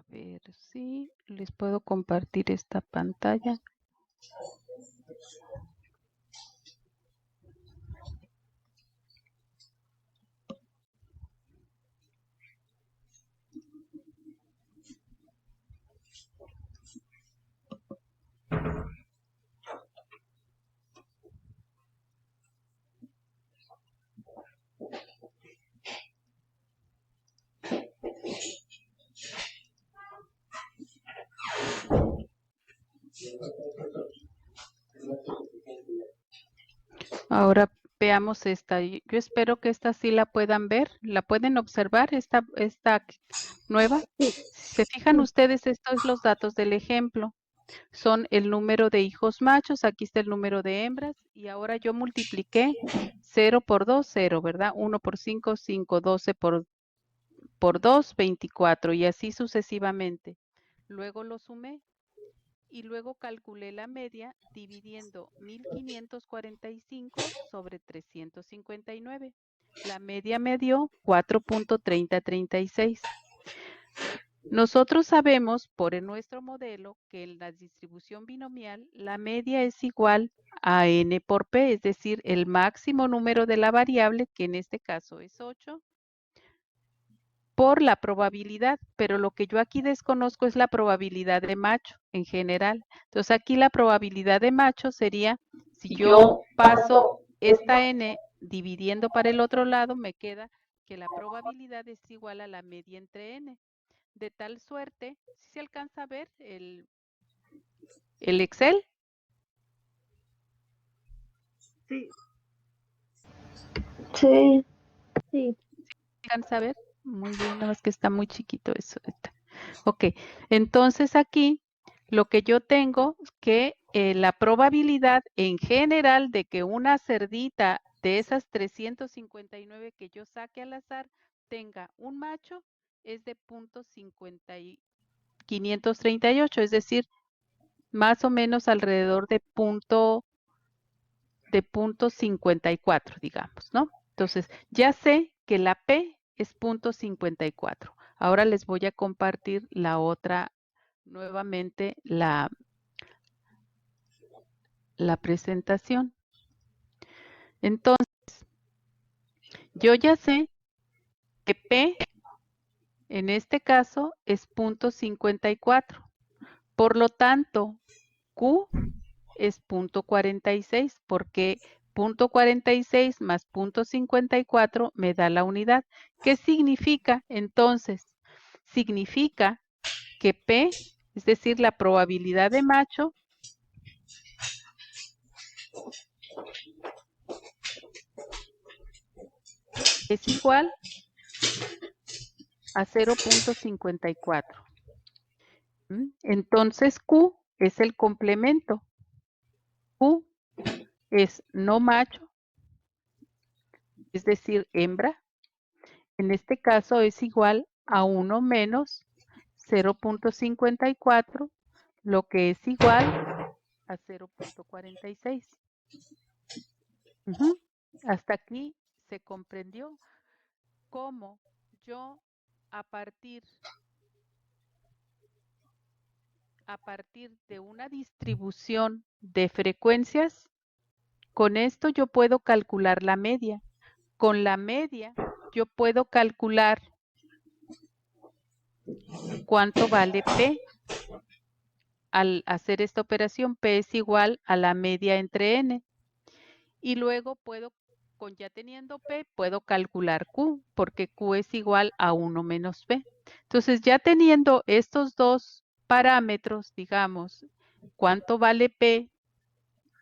ver si les puedo compartir esta pantalla. Ahora veamos esta. Yo espero que esta sí la puedan ver. ¿La pueden observar, esta nueva? Si se fijan ustedes, estos son los datos del ejemplo. Son el número de hijos machos, aquí está el número de hembras, y ahora yo multipliqué 0 por 2, 0, ¿verdad? 1 por 5, 5, 12 por 2, 24, y así sucesivamente. Luego lo sumé y luego calculé la media dividiendo 1545 sobre 359. La media me dio 4.3036. Nosotros sabemos por nuestro modelo que en la distribución binomial la media es igual a n por p, es decir, el máximo número de la variable, que en este caso es 8, por la probabilidad, pero lo que yo aquí desconozco es la probabilidad de macho en general. Entonces aquí la probabilidad de macho sería, si yo paso esta n dividiendo para el otro lado, me queda que la probabilidad es igual a la media entre n. De tal suerte, si se alcanza a ver el Excel. Sí. Sí. Sí. ¿Alcanza a ver? Muy bien, nada más que está muy chiquito eso. Ok, entonces aquí lo que yo tengo es que la probabilidad en general de que una cerdita de esas 359 que yo saque al azar tenga un macho es de 538, es decir, más o menos alrededor de punto 54, digamos, ¿no? Entonces, ya sé que la P es 0.54. Ahora les voy a compartir la otra, nuevamente, la presentación. Entonces, yo ya sé que P, en este caso, es 0.54. Por lo tanto, Q es 0.46, porque 0.46 más 0.54 me da la unidad. ¿Qué significa entonces? Significa que P, es decir, la probabilidad de macho, es igual a 0.54. Entonces Q es el complemento. Q es no macho, es decir, hembra. En este caso es igual a 1 menos 0.54, lo que es igual a 0.46. Hasta aquí se comprendió cómo yo a partir de una distribución de frecuencias, con esto yo puedo calcular la media. Con la media yo puedo calcular cuánto vale P. Al hacer esta operación, P es igual a la media entre N. Y luego puedo, ya teniendo P, puedo calcular Q, porque Q es igual a 1 menos P. Entonces, ya teniendo estos dos parámetros, digamos, cuánto vale P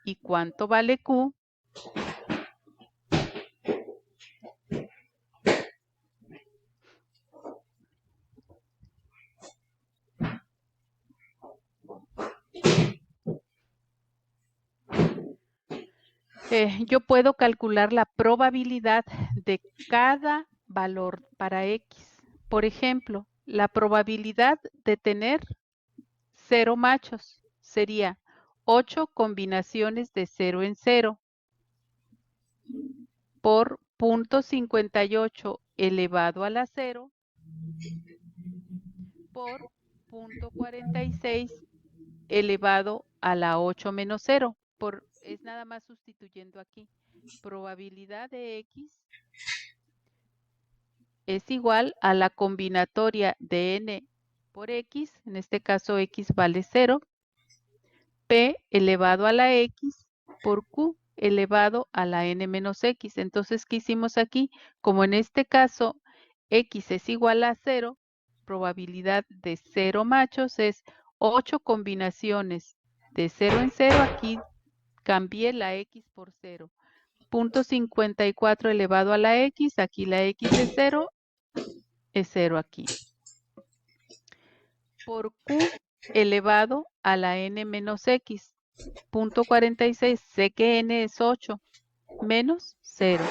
y cuánto vale Q, yo puedo calcular la probabilidad de cada valor para X. Por ejemplo, la probabilidad de tener 0 machos sería 8 combinaciones de 0 en 0 por 0.58 elevado a la 0 por .46 elevado a la 8 menos 0. Es nada más sustituyendo aquí. Probabilidad de X es igual a la combinatoria de n por X, en este caso X vale 0, P elevado a la X por Q elevado a la n menos X. Entonces, ¿qué hicimos aquí? Como en este caso X es igual a 0, probabilidad de 0 machos es 8 combinaciones de 0 en 0. Aquí cambié la X por 0. .54 elevado a la X, aquí la X es 0 aquí. Por Q elevado a la n menos X. .46, sé que n es 8, menos 0.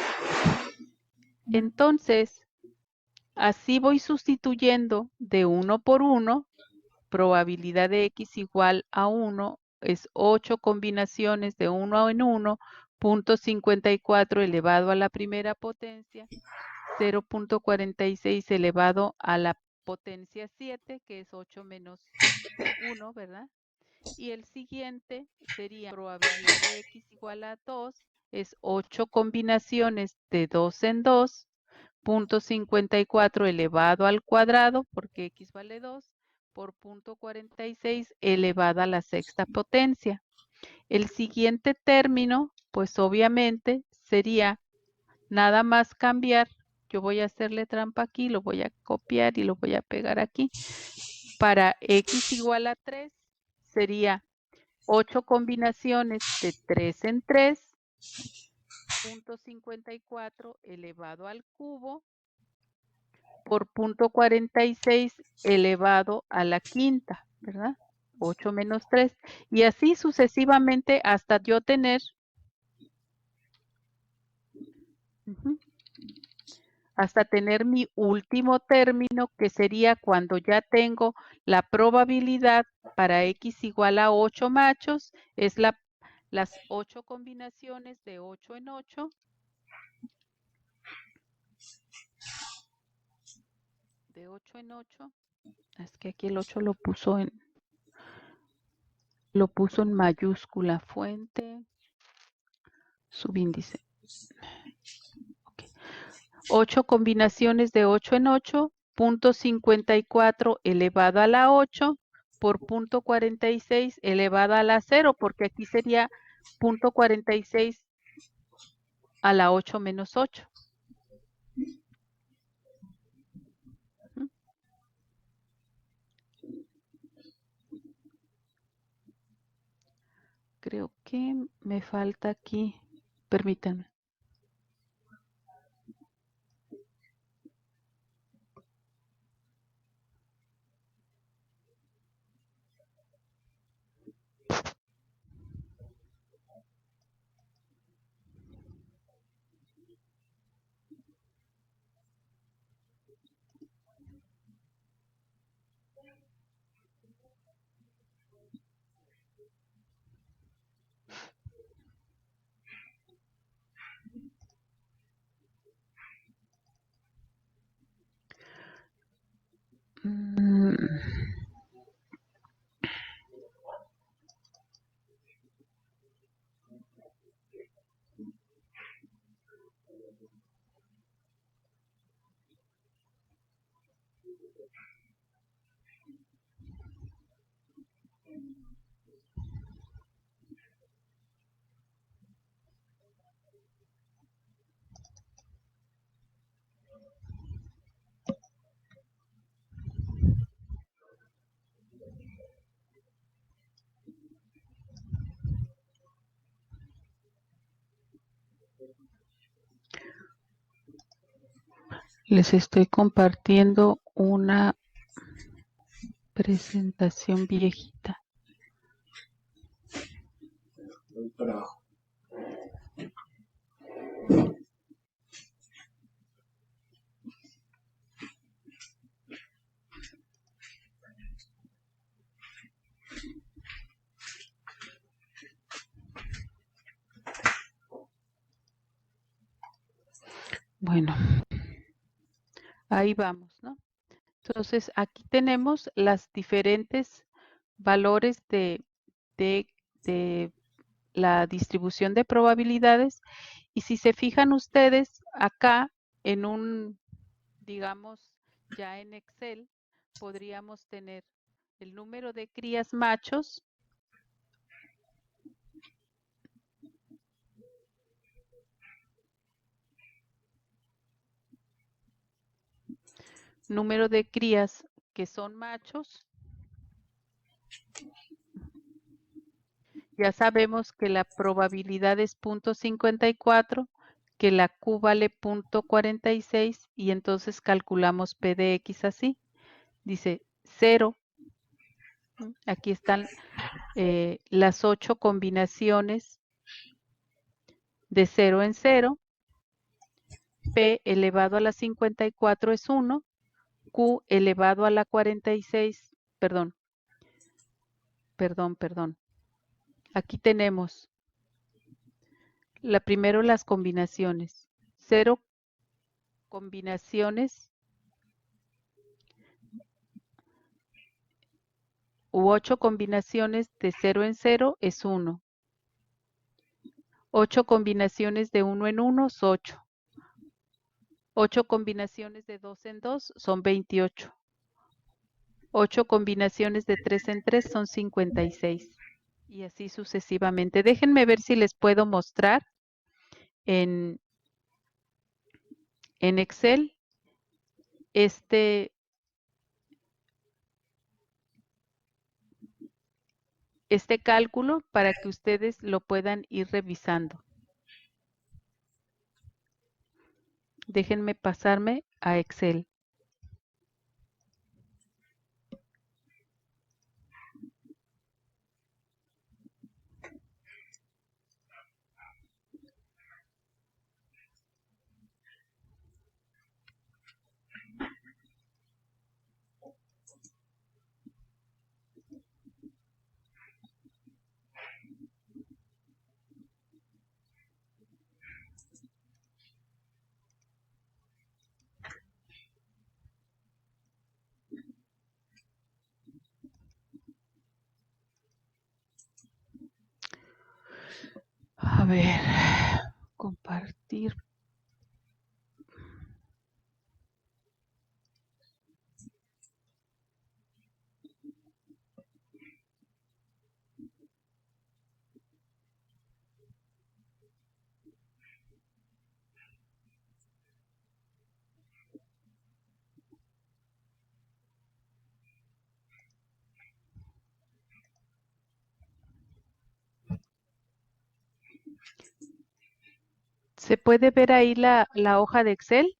Entonces, así voy sustituyendo de 1 por 1, probabilidad de X igual a 1, es 8 combinaciones de 1 en 1, .54 elevado a la primera potencia, 0.46 elevado a la potencia 7, que es 8 menos 1, ¿verdad? Y el siguiente sería probabilidad de X igual a 2, es 8 combinaciones de 2 en 2, .54 elevado al cuadrado, porque X vale 2, por .46 elevada a la sexta potencia. El siguiente término, pues obviamente sería nada más cambiar. Yo voy a hacerle trampa aquí, lo voy a copiar y lo voy a pegar aquí. Para X igual a 3 sería 8 combinaciones de 3 en 3, .54 elevado al cubo, por .46 elevado a la quinta, ¿verdad? 8 menos 3. Y así sucesivamente hasta yo tener hasta tener mi último término, que sería cuando ya tengo la probabilidad para X igual a 8 machos, es las 8 combinaciones de 8 en 8. De 8 en 8. Es que aquí el 8 lo puso en mayúscula. Fuente, subíndice. Okay. 8 combinaciones de 8 en 8, .54 elevado a la 8 por .46 elevado a la 0, porque aquí sería .46 a la 8 menos 8. Creo que me falta aquí. Permítanme. Les estoy compartiendo una presentación viejita. Bueno, ahí vamos, ¿no? Entonces, aquí tenemos las diferentes valores de la distribución de probabilidades. Y si se fijan ustedes acá en un, digamos, ya en Excel, podríamos tener el número de crías machos, número de crías que son machos. Ya sabemos que la probabilidad es 0.54, que la Q vale 0.46 y entonces calculamos P de X así. Dice 0. Aquí están las 8 combinaciones de 0 en 0. P elevado a la 54 es 1. Q elevado a la 46, perdón. Aquí tenemos primero las combinaciones. 0 combinaciones u 8 combinaciones de 0 en 0 es 1. 8 combinaciones de 1 en 1 es 8. 8 combinaciones de 2 en 2 son 28. 8 combinaciones de 3 en 3 son 56. Y así sucesivamente. Déjenme ver si les puedo mostrar en Excel este cálculo para que ustedes lo puedan ir revisando. Déjenme pasarme a Excel. A ver, compartir. ¿Se puede ver ahí la hoja de Excel?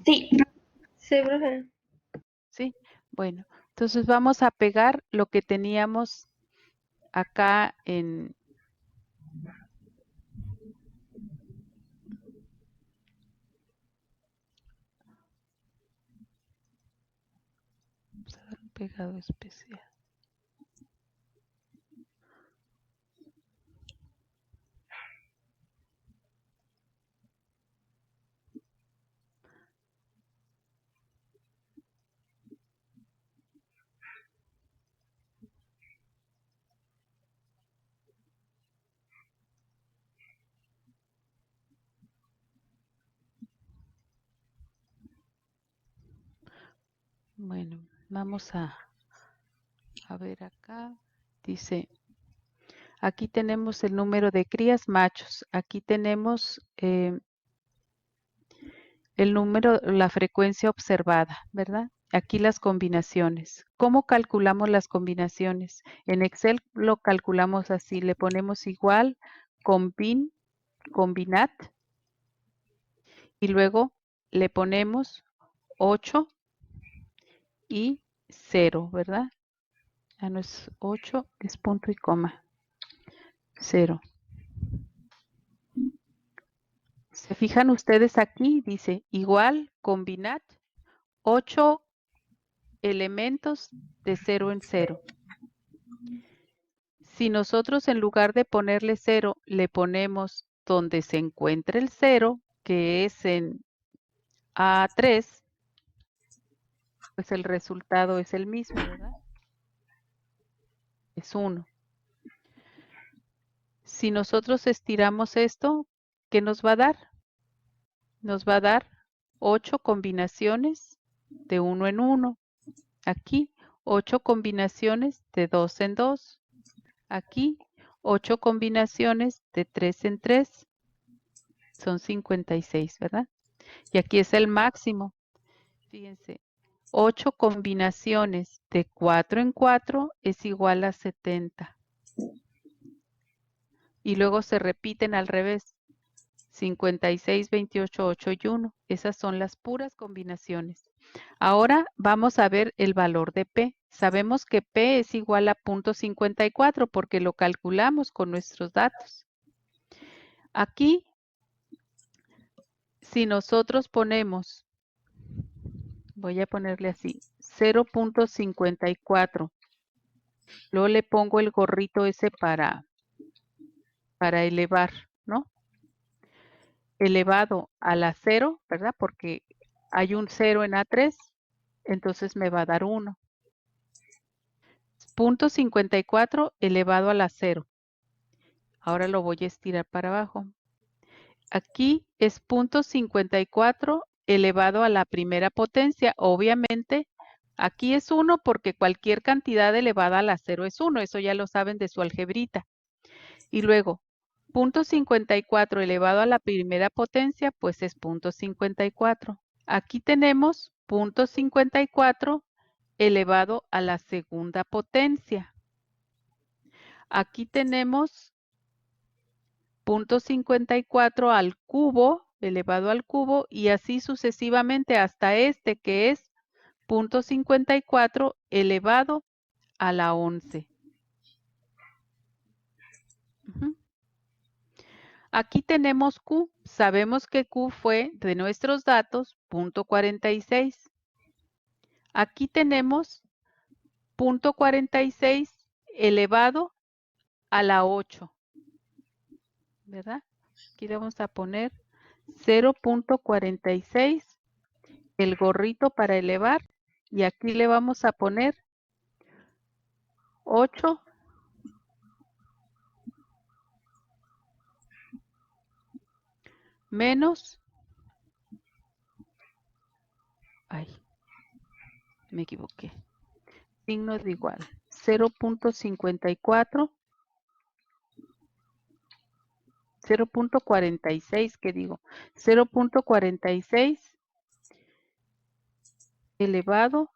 Sí. Sí, profe. Sí. Bueno, entonces vamos a pegar lo que teníamos acá en... Vamos a dar un pegado especial. Bueno, vamos a ver acá. Dice, aquí tenemos el número de crías machos. Aquí tenemos el número, la frecuencia observada, ¿verdad? Aquí las combinaciones. ¿Cómo calculamos las combinaciones? En Excel lo calculamos así. Le ponemos igual, combinat, y luego le ponemos 8 y 0, ¿verdad? Ah, no es 8, es punto y coma. 0. ¿Se fijan ustedes aquí? Dice igual, combinat, 8 elementos de 0 en 0. Si nosotros en lugar de ponerle 0, le ponemos donde se encuentra el 0, que es en a 3, pues el resultado es el mismo, ¿verdad? Es 1. Si nosotros estiramos esto, ¿qué nos va a dar? Nos va a dar 8 combinaciones de 1 en 1. Aquí, 8 combinaciones de 2 en 2. Aquí, 8 combinaciones de 3 en 3. Son 56, ¿verdad? Y aquí es el máximo. Fíjense, 8 combinaciones de 4 en 4 es igual a 70. Y luego se repiten al revés. 56, 28, 8 y 1. Esas son las puras combinaciones. Ahora vamos a ver el valor de P. Sabemos que P es igual a 0.54 porque lo calculamos con nuestros datos. Aquí, si nosotros ponemos, voy a ponerle así, 0.54. Luego le pongo el gorrito ese para elevar, ¿no? Elevado a la 0, ¿verdad? Porque hay un 0 en A3, entonces me va a dar 1. 0.54 elevado a la 0. Ahora lo voy a estirar para abajo. Aquí es 0.54 elevado a la primera potencia. Obviamente, aquí es 1 porque cualquier cantidad elevada a la 0 es 1. Eso ya lo saben de su algebrita. Y luego, 0.54 elevado a la primera potencia, pues es 0.54. Aquí tenemos 0.54 elevado a la segunda potencia. Aquí tenemos 0.54 al cubo, elevado al cubo, y así sucesivamente hasta este que es 0.54 elevado a la 11. Aquí tenemos Q. Sabemos que Q fue de nuestros datos 0.46. Aquí tenemos 0.46 elevado a la 8. ¿Verdad? Aquí le vamos a poner 0.46, el gorrito para elevar, y aquí le vamos a poner 8 menos, ay, me equivoqué, signo de igual, 0.54, 0.46, ¿qué digo? 0.46 elevado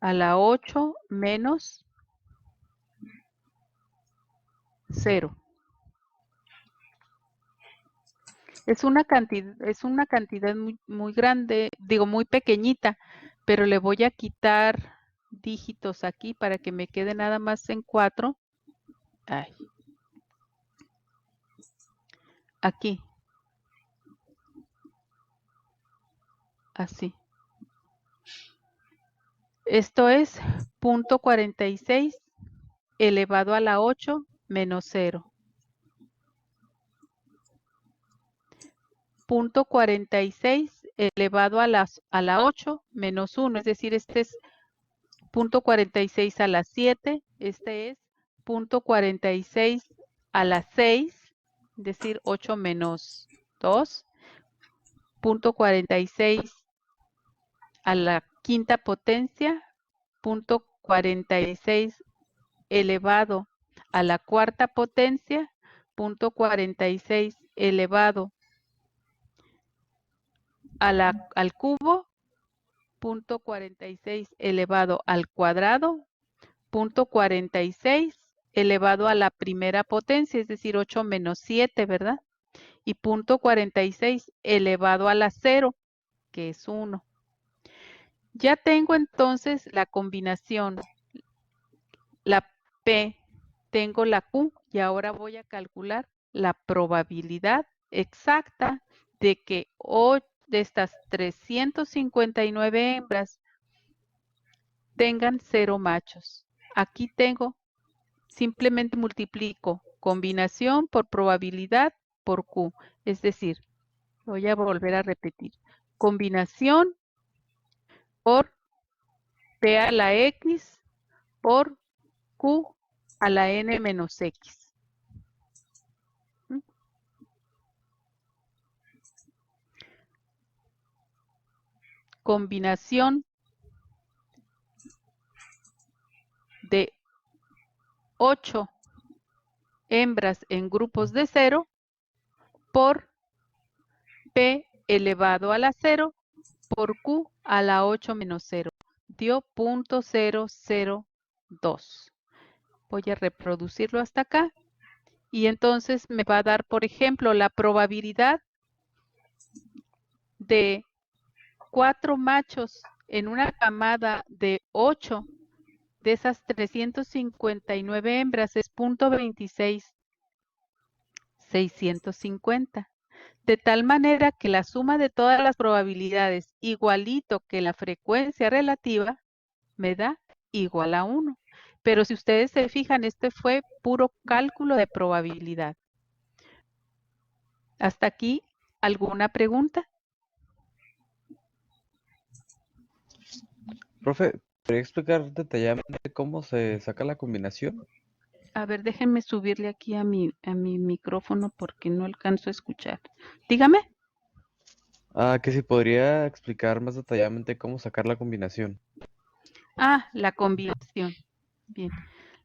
a la 8 menos 0. Es una cantidad muy grande, digo muy pequeñita, pero le voy a quitar dígitos aquí para que me quede nada más en 4. Ay. Aquí. Así. Esto es 0.46 elevado a la 8 menos 0. 0.46 elevado a la 8 menos 1, es decir, este es 0.46 a la 7, este es 0.46 a la 6, es decir, 8 menos 2, 0.46 a la quinta potencia, 0.46 elevado a la cuarta potencia, 0.46 elevado al cubo, 0.46 elevado al cuadrado, 0.46 elevado a la primera potencia, es decir, 8 menos 7, ¿verdad? Y 0.46 elevado a la 0, que es 1. Ya tengo entonces la combinación, la P, tengo la Q, y ahora voy a calcular la probabilidad exacta de que de estas 359 hembras tengan 0 machos. Aquí tengo, simplemente multiplico combinación por probabilidad por Q. Es decir, voy a volver a repetir. combinación por P a la X por Q a la N menos X. Combinación de 8 hembras en grupos de 0 por P elevado a la 0 por Q a la 8 menos 0. Dio 0.002. Voy a reproducirlo hasta acá. Y entonces me va a dar, por ejemplo, la probabilidad de 4 machos en una camada de 8 de esas 359 hembras es 0.26650. De tal manera que la suma de todas las probabilidades igualito que la frecuencia relativa me da igual a 1. Pero si ustedes se fijan, este fue puro cálculo de probabilidad. ¿Hasta aquí alguna pregunta? Profe, ¿podría explicar detalladamente cómo se saca la combinación? A ver, déjenme subirle aquí a mi micrófono porque no alcanzo a escuchar. Dígame. Que si podría explicar más detalladamente cómo sacar la combinación. La combinación. Bien.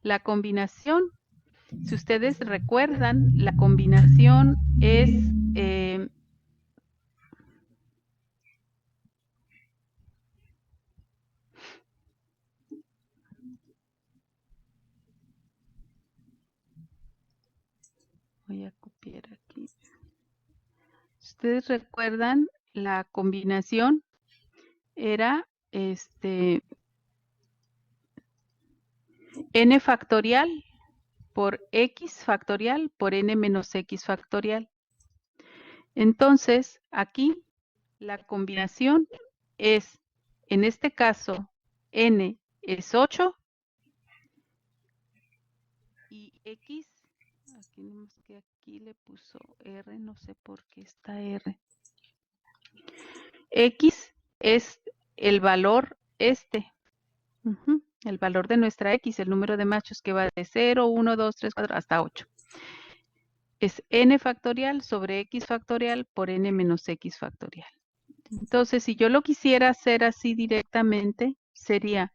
La combinación, si ustedes recuerdan, la combinación es voy a copiar aquí. Si ustedes recuerdan, la combinación era n factorial por x factorial por n menos x factorial. Entonces, aquí la combinación es, en este caso, n es 8 y x, aquí le puso r, no sé por qué está r. X es el valor el valor de nuestra X, el número de machos que va de 0, 1, 2, 3, 4 hasta 8. Es n factorial sobre x factorial por n menos x factorial. Entonces, si yo lo quisiera hacer así directamente, sería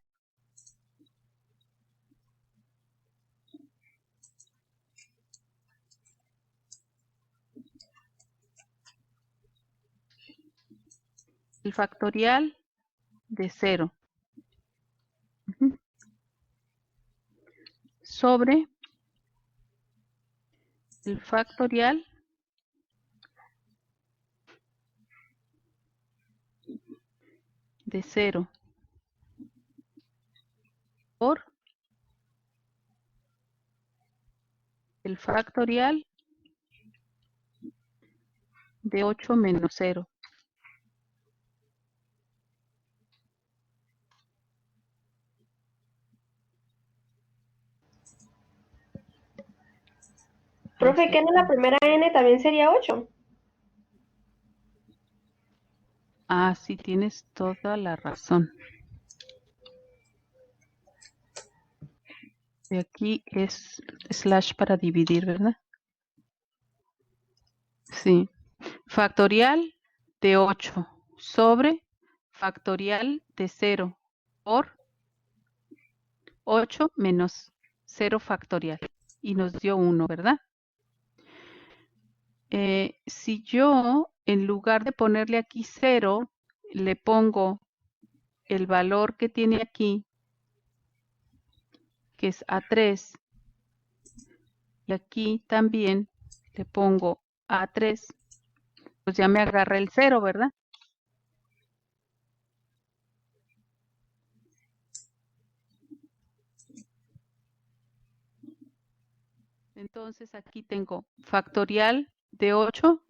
el factorial de 0 sobre el factorial de 0 por el factorial de 8 menos 0. Profe, ¿qué no la primera n también sería 8? Sí, tienes toda la razón. De aquí es slash para dividir, ¿verdad? Sí. Factorial de 8 sobre factorial de 0 por 8 menos 0 factorial. Y nos dio 1, ¿verdad? Si yo, en lugar de ponerle aquí 0, le pongo el valor que tiene aquí, que es A3, y aquí también le pongo A3, pues ya me agarra el 0, ¿verdad? Entonces aquí tengo factorial de 8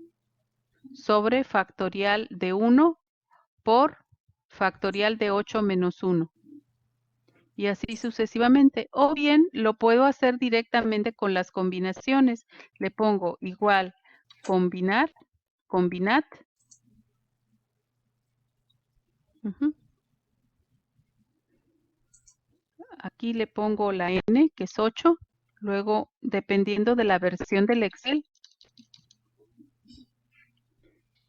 sobre factorial de 1 por factorial de 8 menos 1. Y así sucesivamente. O bien lo puedo hacer directamente con las combinaciones. Le pongo igual combinar, combinat Ujú. Aquí le pongo la n, que es 8. Luego, dependiendo de la versión del Excel,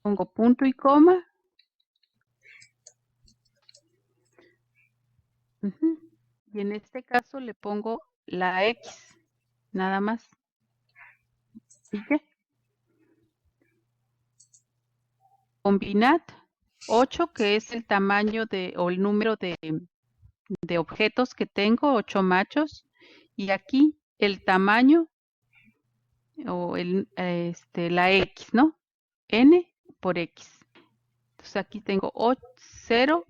pongo punto y coma. Ujú. Y en este caso le pongo la X, nada más. ¿Sigue? Combinad 8, que es el tamaño o el número de objetos que tengo, 8 machos. Y aquí el tamaño o la X, ¿no? N por X. Entonces aquí tengo 0,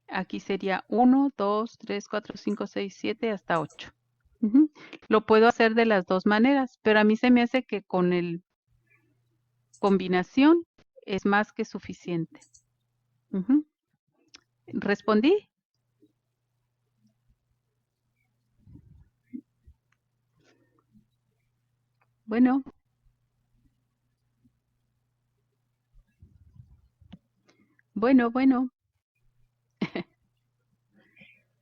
aquí sería 1, 2, 3, 4, 5, 6, 7 hasta 8. Ujú. Lo puedo hacer de las dos maneras, pero a mí se me hace que con el combinación es más que suficiente. Ujú. ¿Respondí? Bueno. Bueno.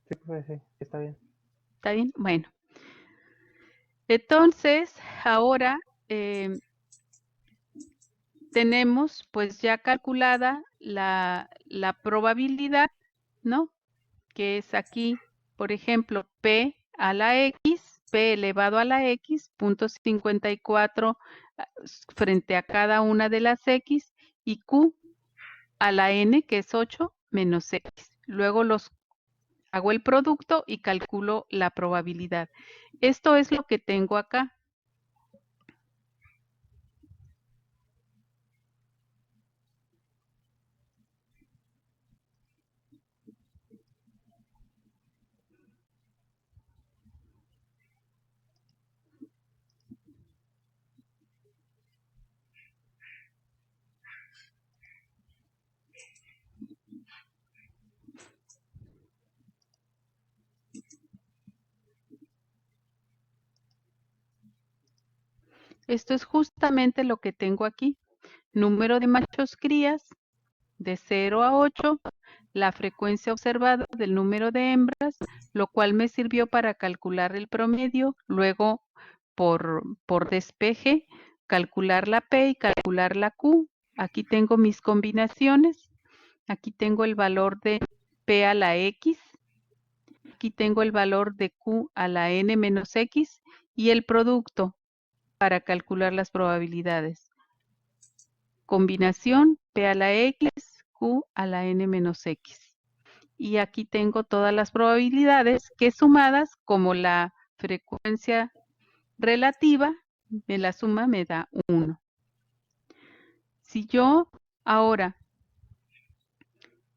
Sí, profe, sí, está bien. ¿Está bien? Bueno. Entonces, ahora tenemos pues ya calculada la probabilidad, ¿no? Que es aquí, por ejemplo, P a la X, P elevado a la X, 0.54 frente a cada una de las X, y Q a la N, que es 8, menos X. Luego hago el producto y calculo la probabilidad. Esto es lo que tengo acá. Esto es justamente lo que tengo aquí. Número de machos crías de 0 a 8, la frecuencia observada del número de hembras, lo cual me sirvió para calcular el promedio, luego por despeje, calcular la P y calcular la Q. Aquí tengo mis combinaciones, aquí tengo el valor de P a la X, aquí tengo el valor de Q a la N menos X y el producto para calcular las probabilidades. Combinación P a la X, Q a la N menos X. Y aquí tengo todas las probabilidades que sumadas como la frecuencia relativa, la suma me da 1. Si yo ahora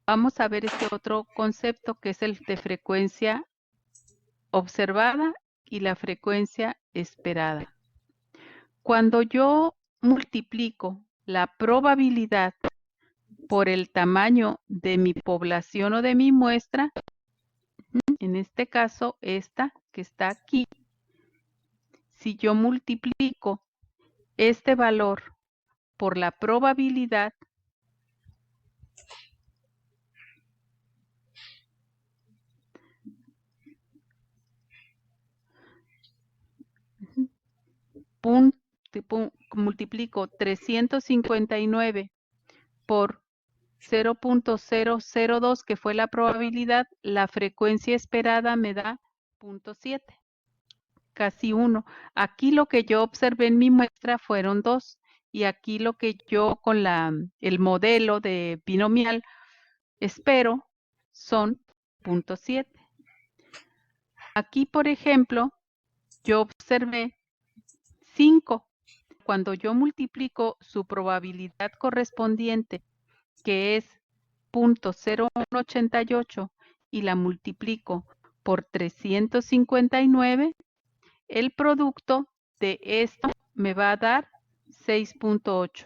vamos a ver este otro concepto que es el de frecuencia observada y la frecuencia esperada. Cuando yo multiplico la probabilidad por el tamaño de mi población o de mi muestra, en este caso esta que está aquí, si yo multiplico este valor por la probabilidad, multiplico 359 por 0.002, que fue la probabilidad, la frecuencia esperada me da 0.7, casi 1. Aquí lo que yo observé en mi muestra fueron 2, y aquí lo que yo con el modelo de binomial espero son 0.7. Aquí, por ejemplo, yo observé 5. Cuando yo multiplico su probabilidad correspondiente, que es 0.0188, y la multiplico por 359, el producto de esto me va a dar 6.8.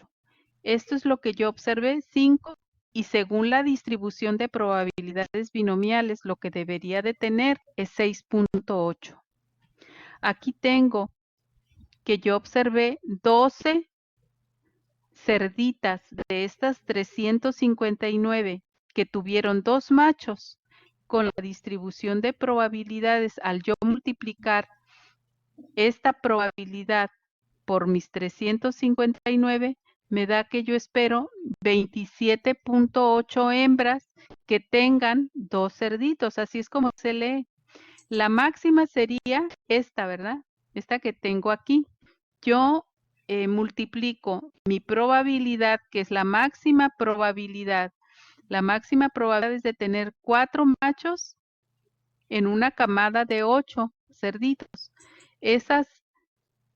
Esto es lo que yo observé, 5, y según la distribución de probabilidades binomiales, lo que debería de tener es 6.8. Aquí tengo que yo observé 12 cerditas de estas 359 que tuvieron 2 machos. Con la distribución de probabilidades, al yo multiplicar esta probabilidad por mis 359, me da que yo espero 27.8 hembras que tengan 2 cerditos. Así es como se lee. La máxima sería esta, ¿verdad? Esta que tengo aquí. Yo multiplico mi probabilidad, que es la máxima probabilidad. La máxima probabilidad es de tener 4 machos en una camada de 8 cerditos. Esas,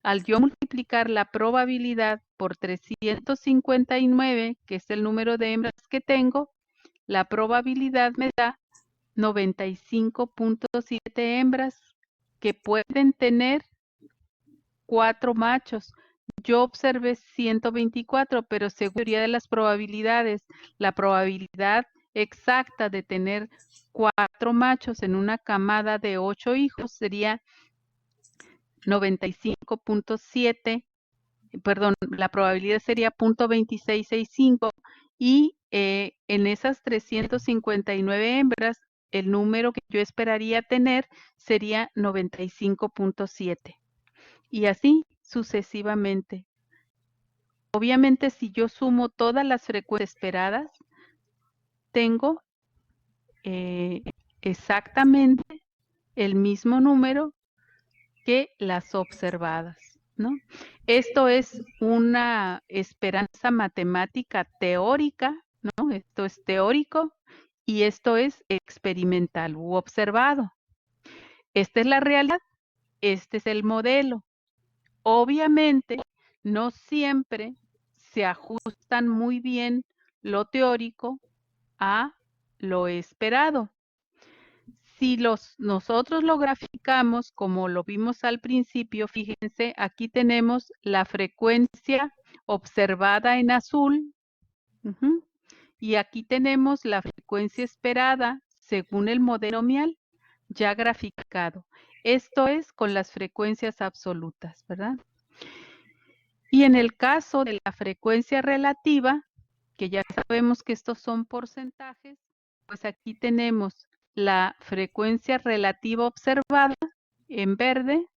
al yo multiplicar la probabilidad por 359, que es el número de hembras que tengo, la probabilidad me da 95.7 hembras que pueden tener 4 machos. Yo observé 124, pero según la teoría de las probabilidades, la probabilidad exacta de tener 4 machos en una camada de 8 hijos sería 95.7, perdón, la probabilidad sería 0.2665 y en esas 359 hembras, el número que yo esperaría tener sería 95.7 y así sucesivamente. Obviamente, si yo sumo todas las frecuencias esperadas, tengo exactamente el mismo número que las observadas, ¿no? Esto es una esperanza matemática teórica, ¿no? Esto es teórico y esto es experimental u observado. Esta es la realidad, este es el modelo. Obviamente, no siempre se ajustan muy bien lo teórico a lo esperado. Si nosotros lo graficamos como lo vimos al principio, fíjense, aquí tenemos la frecuencia observada en azul, y aquí tenemos la frecuencia esperada según el modelo binomial ya graficado. Esto es con las frecuencias absolutas, ¿verdad? Y en el caso de la frecuencia relativa, que ya sabemos que estos son porcentajes, pues aquí tenemos la frecuencia relativa observada en verde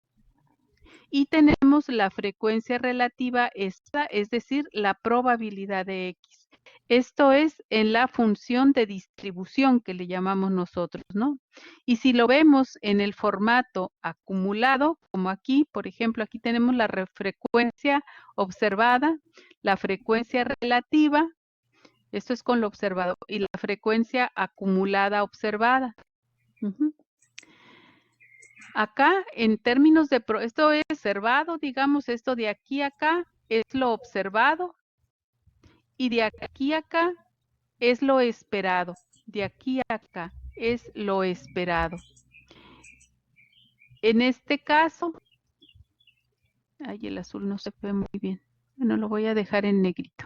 y tenemos la frecuencia relativa esta, es decir, la probabilidad de X. Esto es en la función de distribución que le llamamos nosotros, ¿no? Y si lo vemos en el formato acumulado, como aquí, por ejemplo, aquí tenemos la frecuencia observada, la frecuencia relativa, esto es con lo observado, y la frecuencia acumulada observada. Acá, en términos de, esto es observado, digamos, esto de aquí a acá es lo observado, y de aquí a acá es lo esperado. De aquí a acá es lo esperado. En este caso, ay, el azul no se ve muy bien. Bueno, lo voy a dejar en negrito.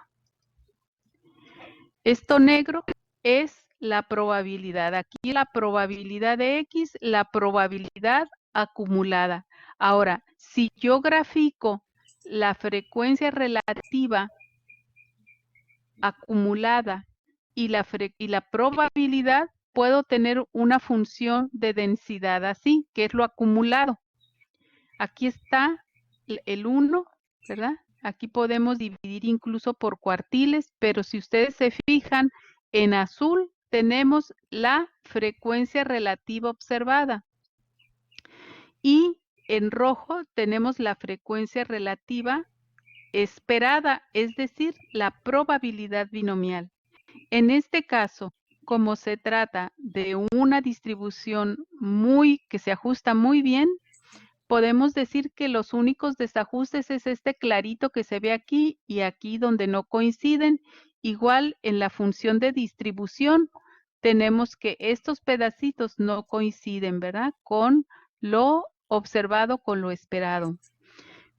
Esto negro es la probabilidad. Aquí la probabilidad de X, la probabilidad acumulada. Ahora, si yo grafico la frecuencia relativa acumulada y la probabilidad, puedo tener una función de densidad así, que es lo acumulado. Aquí está el 1, ¿verdad? Aquí podemos dividir incluso por cuartiles, pero si ustedes se fijan, en azul tenemos la frecuencia relativa observada y en rojo tenemos la frecuencia relativa esperada, es decir, la probabilidad binomial. En este caso, como se trata de una distribución que se ajusta muy bien, podemos decir que los únicos desajustes es este clarito que se ve aquí y aquí donde no coinciden. Igual en la función de distribución tenemos que estos pedacitos no coinciden, ¿verdad? Con lo observado, con lo esperado.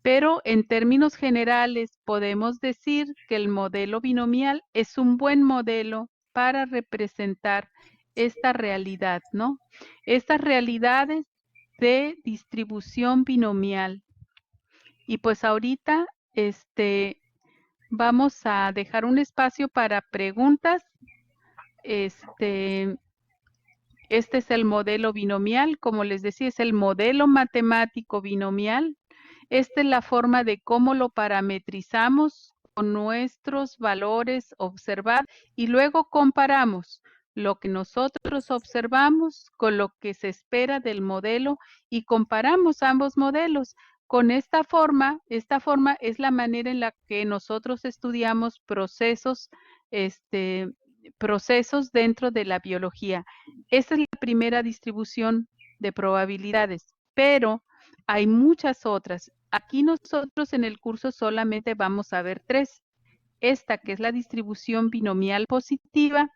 Pero en términos generales podemos decir que el modelo binomial es un buen modelo para representar esta realidad, ¿no? Estas realidades de distribución binomial. Y pues ahorita vamos a dejar un espacio para preguntas Este es el modelo binomial, como les decía, es el modelo matemático binomial. Esta es la forma de cómo lo parametrizamos con nuestros valores observados y luego comparamos lo que nosotros observamos con lo que se espera del modelo y comparamos ambos modelos. Con esta forma es la manera en la que nosotros estudiamos procesos dentro de la biología. Esta es la primera distribución de probabilidades, pero hay muchas otras. Aquí nosotros en el curso solamente vamos a ver 3. Esta que es la distribución binomial positiva,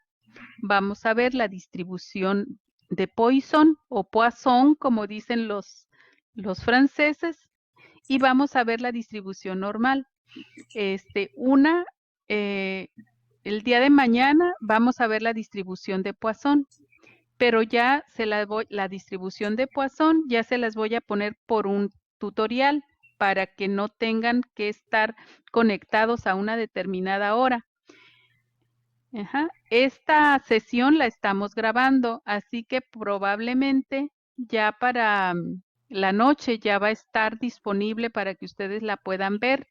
vamos a ver la distribución de Poisson o Poisson, como dicen los franceses, y vamos a ver la distribución normal. El día de mañana vamos a ver la distribución de Poisson, pero ya la distribución de Poisson ya se las voy a poner por un tutorial para que no tengan que estar conectados a una determinada hora. Esta sesión la estamos grabando, así que probablemente ya para la noche ya va a estar disponible para que ustedes la puedan ver,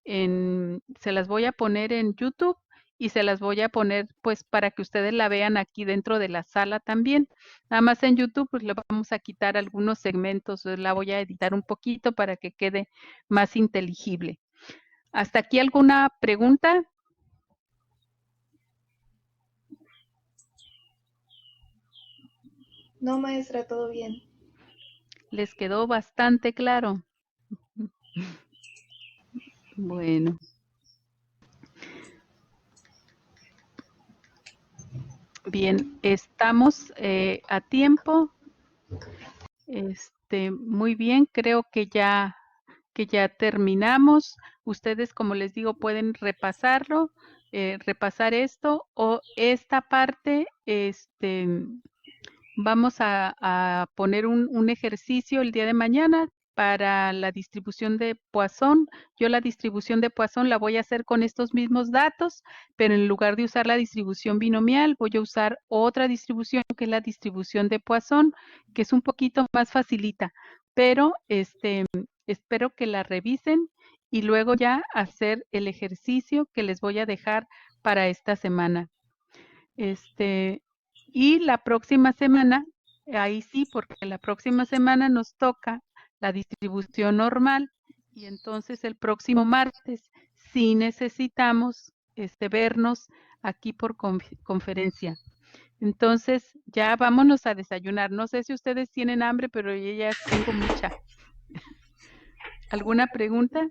se las voy a poner en YouTube y se las voy a poner pues para que ustedes la vean aquí dentro de la sala también. Nada más en YouTube pues le vamos a quitar algunos segmentos, la voy a editar un poquito para que quede más inteligible. ¿Hasta aquí alguna pregunta? No, maestra, todo bien. ¿Les quedó bastante claro? Bueno. Bien, estamos a tiempo. Muy bien, creo que ya terminamos. Ustedes, como les digo, pueden repasarlo, repasar esto o esta parte, vamos a poner un ejercicio el día de mañana para la distribución de Poisson. Yo la distribución de Poisson la voy a hacer con estos mismos datos, pero en lugar de usar la distribución binomial, voy a usar otra distribución que es la distribución de Poisson, que es un poquito más facilita, pero espero que la revisen y luego ya hacer el ejercicio que les voy a dejar para esta semana. Y la próxima semana, ahí sí, porque la próxima semana nos toca la distribución normal y entonces el próximo martes sí necesitamos vernos aquí por conferencia. Entonces ya vámonos a desayunar. No sé si ustedes tienen hambre, pero yo ya tengo mucha. ¿Alguna pregunta?